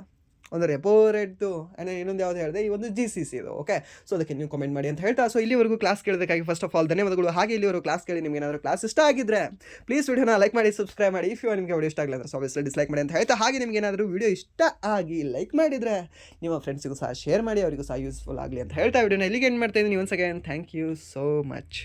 ಒಂದು ರೆಪೋ ರೇಟ್ದು ಆ್ಯಂಡ್ ಇನ್ನೊಂದು ಯಾವುದು ಹೇಳಿದೆ, ಈ ಒಂದು GCC ಇದು. ಓಕೆ, ಸೊ ಅದಕ್ಕೆ ನೀವು ಕಮೆಂಟ್ ಮಾಡಿ ಅಂತ ಹೇಳ್ತಾ, ಸೊ ಇಲ್ಲಿವರೆಗೂ ಕ್ಲಾಸ್ ಕೇಳೋದಕ್ಕಾಗಿ ಫಸ್ಟ್ ಆಫ್ ಆಲ್ ಧನ್ಯವಾದಗಳು. ಹಾಗೆ ಇಲ್ಲಿವರೆಗೂ ಕ್ಲಾಸ್ ಕೇಳಿ ನಿಮಗೆ ಏನಾದರೂ ಕ್ಲಾಸ್ ಇಷ್ಟ ಆಗಿದ್ದರೆ ಪ್ಲೀಸ್ ವಿಡಿಯೋನ ಲೈಕ್ ಮಾಡಿ, ಸಬ್ಸ್ಕ್ರೈಬ್ ಮಾಡಿ. ಇಫ್ ನಿಮಗೆ ವಿಡಿಯೋ ಇಷ್ಟ ಆಗಲ್ಲ ಅಂದರೆ ಆಬ್ವಿಯಸ್ಲಿ ಡಿಸ್ಲೈಕ್ ಮಾಡಿ ಅಂತ ಹೇಳ್ತಾ, ಹಾಗೆ ನಿಮಗೆ ಏನಾದರೂ ವಿಡಿಯೋ ಇಷ್ಟ ಆಗಿ ಲೈಕ್ ಮಾಡಿದರೆ ನಿಮ್ಮ ಫ್ರೆಂಡ್ಸಿಗೂ ಸಹ ಶೇರ್ ಮಾಡಿ, ಅವರಿಗೂ ಸಹ ಯೂಸ್ಫುಲ್ ಆಗಲಿ ಅಂತ ಹೇಳ್ತಾ ವಿಡಿಯೋನ ಇಲ್ಲಿಗೆ ಎಂಡ್ ಮಾಡ್ತಾ ಇದ್ದೀನಿ. Once again thank you so much.